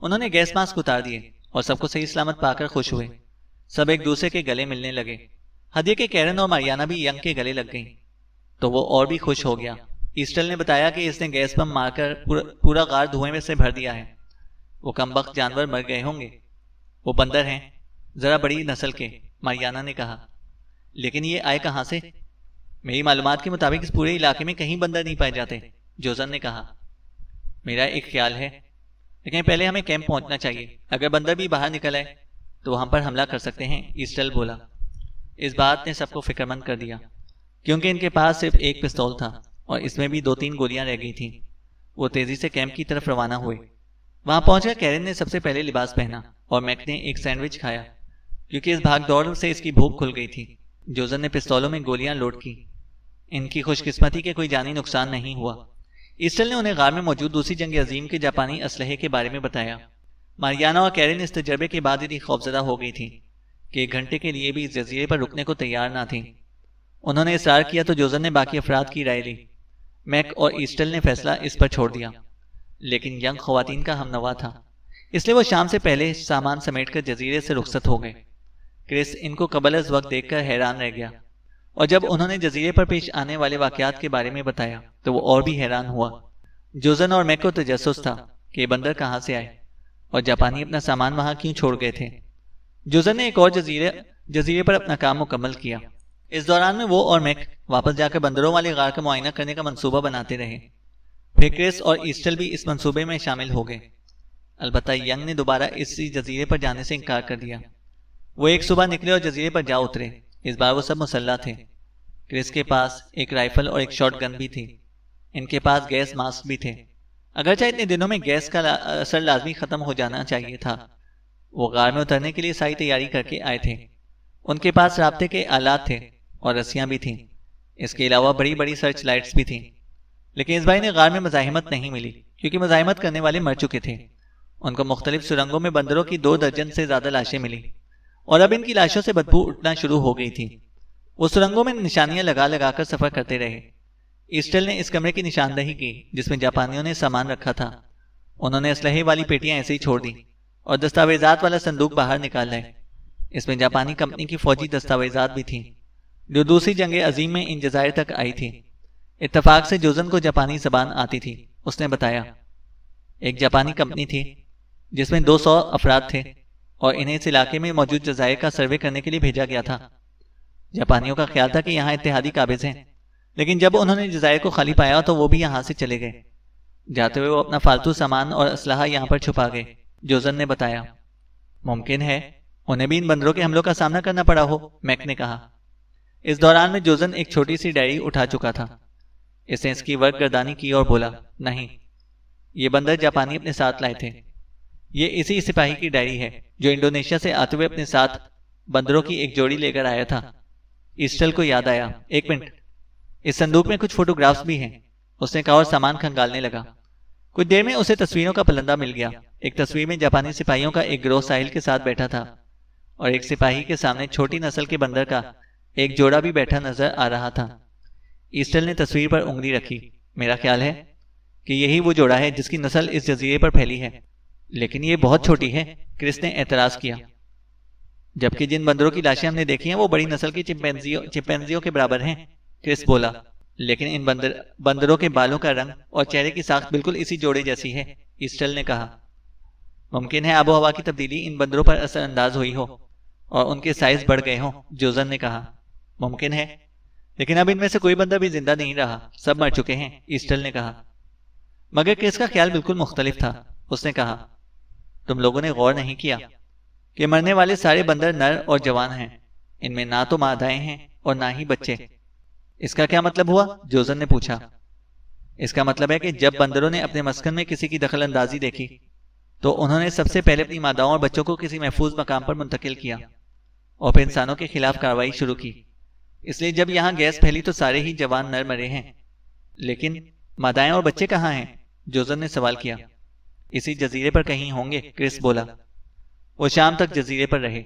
انہوں نے گیس ماسک اتار دیے اور سب کو صحیح سلامت پا کر خوش ہوئے۔ سب ایک دوسرے کے گلے ملنے لگے۔ ہدیہ کے کیرن اور ماریانا بھی ینگ کے گلے لگ گئیں تو وہ اور بھی خوش ہو گیا۔ ایسٹل نے بتایا کہ اس نے گیس بم مار کر پورا غار دھوئیں میں سے بھر دیا ہے۔ وہ کمبخت جانور مر گئے ہوں گے۔ وہ بندر ہیں، ذرا بڑی نسل کے، ماریانا نے کہا۔ لیکن یہ آئے کہاں سے؟ میری معلومات کے مطابق اس پورے علاقے میں کہیں بندر نہیں پائے جاتے، جوزن نے کہا۔ میرا ایک خیال ہے، لیکن پہلے ہمیں کیمپ پہنچنا چاہیے۔ اگر بندر بھی باہر نکل آئے تو ہم پر حملہ کر سکتے ہیں، ایسٹل بولا۔ اس بات نے سب کو فکر مند کر دیا کیونکہ ان کے پاس صرف ایک پستول تھا اور اس میں بھی 2-3 گولیاں رہ گئی تھیں۔ وہ تیزی سے کیمپ کی طرف روانہ ہوئے۔ وہاں پہنچ کر کیرن نے سب سے پہلے لباس پہنا اور میک نے ایک سینڈوچ کھایا کیونکہ اس بھاگ دوڑ سے اس کی بھوک کھل گئی تھی۔ جوزن نے پستولوں میں گولیاں لوڈ کی۔ ان کی خوش قسمتی کے کوئی جانی نقصان نہیں ہوا۔ ایسٹل نے انہیں غار میں موجود دوسری جنگ عظیم کے جاپانی اسلحے کے بارے میں بتایا۔ ماریانا اور کیرن اس تجربے کے بعد اتنی خوفزدہ ہو گئی تھیں کہ 1 گھنٹے کے لیے بھی اس جزیرے پر رکنے کو تیار نہ تھیں۔ انہوں نے اصرار کیا تو جوزن نے باقی افراد کی رائے لی۔ میک اور ایسٹل نے فیصلہ اس پر چھوڑ دیا، لیکن ینگ خواتین کا ہم نوا تھا، اس لیے وہ شام سے پہلے سامان سمیٹ کر جزیرے سے رخصت ہو گئے۔ کرس ان کو قبل از وقت دیکھ کر حیران رہ گیا، اور جب انہوں نے جزیرے پر پیش آنے والے واقعات کے بارے میں بتایا تو وہ اور بھی حیران ہوا۔ جوزن اور میک کو تجسس تھا کہ یہ بندر کہاں سے آئے اور جاپانی اپنا سامان وہاں کیوں چھوڑ گئے تھے۔ جوزن نے ایک اور جزیرے پر اپنا کام مکمل کیا۔ اس دوران میں وہ اور میک واپس جا کر بندروں والے غار کا معائنہ کرنے کا منصوبہ بناتے رہے۔ پھر کرس اور ایسٹل بھی اس منصوبے میں شامل ہو گئے۔ البتہ ینگ نے دوبارہ اسی جزیرے پر جانے سے انکار کر دیا۔ وہ ایک صبح نکلے اور جزیرے پر جا اترے۔ اس بار وہ سب مسلح تھے۔ کرس کے پاس ایک رائفل اور ایک شاٹ گن بھی تھی۔ ان کے پاس گیس ماسک بھی تھے۔ اگرچہ اتنے دنوں میں گیس کا اثر لازمی ختم ہو جانا چاہیے تھا، وہ غار میں اترنے کے لیے ساری تیاری کر کے آئے تھے۔ ان کے پاس رابطے کے آلات تھے اور رسیاں بھی تھیں۔ اس کے علاوہ بڑی بڑی سرچ لائٹس بھی تھیں۔ لیکن اس بار انہیں غار میں مزاحمت نہیں ملی کیونکہ مزاحمت کرنے والے مر چکے تھے۔ ان کو مختلف سرنگوں میں بندروں کی 2 درجن سے زیادہ لاشیں ملی اور اب ان کی لاشوں سے بدبو اٹھنا شروع ہو گئی تھی۔ وہ سرنگوں میں نشانیاں لگا لگا کر سفر کرتے رہے۔ ایسٹل نے اس کمرے کی نشاندہی کی جس میں جاپانیوں نے سامان رکھا تھا۔ انہوں نے اسلحے والی پیٹیاں ایسے ہی چھوڑ دیں اور دستاویزات والا صندوق باہر نکال لائے۔ اس میں جاپانی کمپنی کی فوجی دستاویزات بھی تھیں جو دوسری جنگ عظیم میں ان جزائر تک آئی تھی۔ اتفاق سے جوزن کو جاپانی زبان آتی تھی۔ اس نے بتایا، ایک جاپانی کمپنی تھی جس میں 200 افراد تھے اور انہیں اس علاقے میں موجود جزائر کا سروے کرنے کے لیے بھیجا گیا تھا۔ جاپانیوں کا خیال تھا کہ یہاں اتحادی قابض ہیں، لیکن جب انہوں نے جزائر کو خالی پایا تو وہ بھی یہاں سے چلے گئے۔ جاتے ہوئے وہ اپنا فالتو سامان اور اسلحہ یہاں پر چھپا گئے، جوزن نے بتایا۔ ممکن ہے انہیں بھی ان بندروں کے حملوں کا سامنا کرنا پڑا ہو، میک نے کہا۔ اس دوران میں جوزن ایک چھوٹی سی ڈائری اٹھا چکا تھا۔ اس نے اس کی ورق گردانی کی اور بولا، نہیں، یہ بندر جاپانی اپنے ساتھ لائے تھے۔ یہ اسی سپاہی کی ڈائری ہے جو انڈونیشیا سے آتے ہوئے اپنے ساتھ بندروں کی ایک جوڑی لے کر آیا تھا۔ ایسٹل کو یاد آیا، ایک منٹ، اس صندوق میں کچھ فوٹوگرافز بھی ہیں۔ اس نے کہا اور سامان کھنگالنے لگا۔ کچھ دیر میں اسے تصویروں کا پلندہ مل گیا۔ ایک تصویر میں جاپانی سپاہیوں کا ایک گروہ ساحل کے ساتھ بیٹھا تھا اور ایک سپاہی کے سامنے چھوٹی نسل کے بندر کا ایک جوڑا بھی بیٹھا نظر آ رہا تھا۔ ایسٹل نے تصویر پر انگلی رکھی۔ میرا خیال ہے کہ یہی وہ جوڑا ہے جس کی نسل اس جزیرے پر پھیلی ہے، لیکن یہ بہت چھوٹی ہے، کرس نے اعتراض کیا۔ جبکہ جن بندروں کی لاشیں ہم نے دیکھی ہیں وہ بڑی نسل کی چمپینزیوں کے برابر ہیں، کرس بولا۔ لیکن ان بندروں کے بالوں کا رنگ اور چہرے کی ساخت بالکل اسی جوڑے جیسی ہے، ایسٹل نے کہا۔ ممکن ہے آب و ہوا کی تبدیلی ان بندروں پر اثر انداز ہوئی ہو اور ان کے سائز بڑھ گئے ہوں، جوزن نے کہا۔ ممکن ہے، لیکن اب ان میں سے کوئی بندر بھی زندہ نہیں رہا، سب مر چکے ہیں، ایسٹل نے کہا۔ مگر کرس کا خیال بالکل مختلف تھا۔ اس نے کہا، تم لوگوں نے غور نہیں کیا کہ مرنے والے سارے بندر نر اور جوان ہیں، ان میں نہ تو مادائیں ہیں اور نہ ہی بچے۔ اس کا کیا مطلب ہوا؟ جوزن نے پوچھا۔ اس کا مطلب ہے کہ جب بندروں نے اپنے مسکن میں کسی کی دخل اندازی دیکھی تو انہوں نے سب سے پہلے اپنی ماداؤں اور بچوں کو کسی محفوظ مقام پر منتقل کیا اور پھر انسانوں کے خلاف کارروائی شروع کی۔ اس لیے جب یہاں گیس پھیلی تو سارے ہی جوان نر مرے ہیں۔ لیکن مادائیں اور بچے کہاں ہیں؟ جوزن نے سوال کیا۔ اسی جزیرے پر کہیں ہوں گے، کرس بولا۔ وہ شام تک جزیرے پر رہے،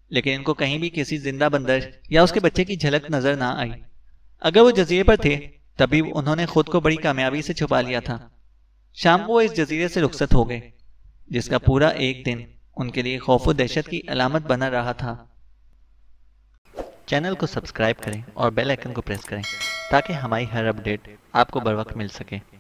لیکن ان کو کہیں بھی کسی زندہ بندر یا اس کے بچے کی جھلک نظر نہ آئی۔ اگر وہ جزیرے پر تھے تبھی انہوں نے خود کو بڑی کامیابی سے چھپا لیا تھا۔ شام کو وہ اس جزیرے سے رخصت ہو گئے، جس کا پورا ایک دن ان کے لیے خوف و دہشت کی علامت بنا رہا تھا۔ چینل کو سبسکرائب کریں اور بیل آئیکن کو پریس کریں تاکہ ہماری ہر اپڈیٹ آپ کو بر وقت مل سکے۔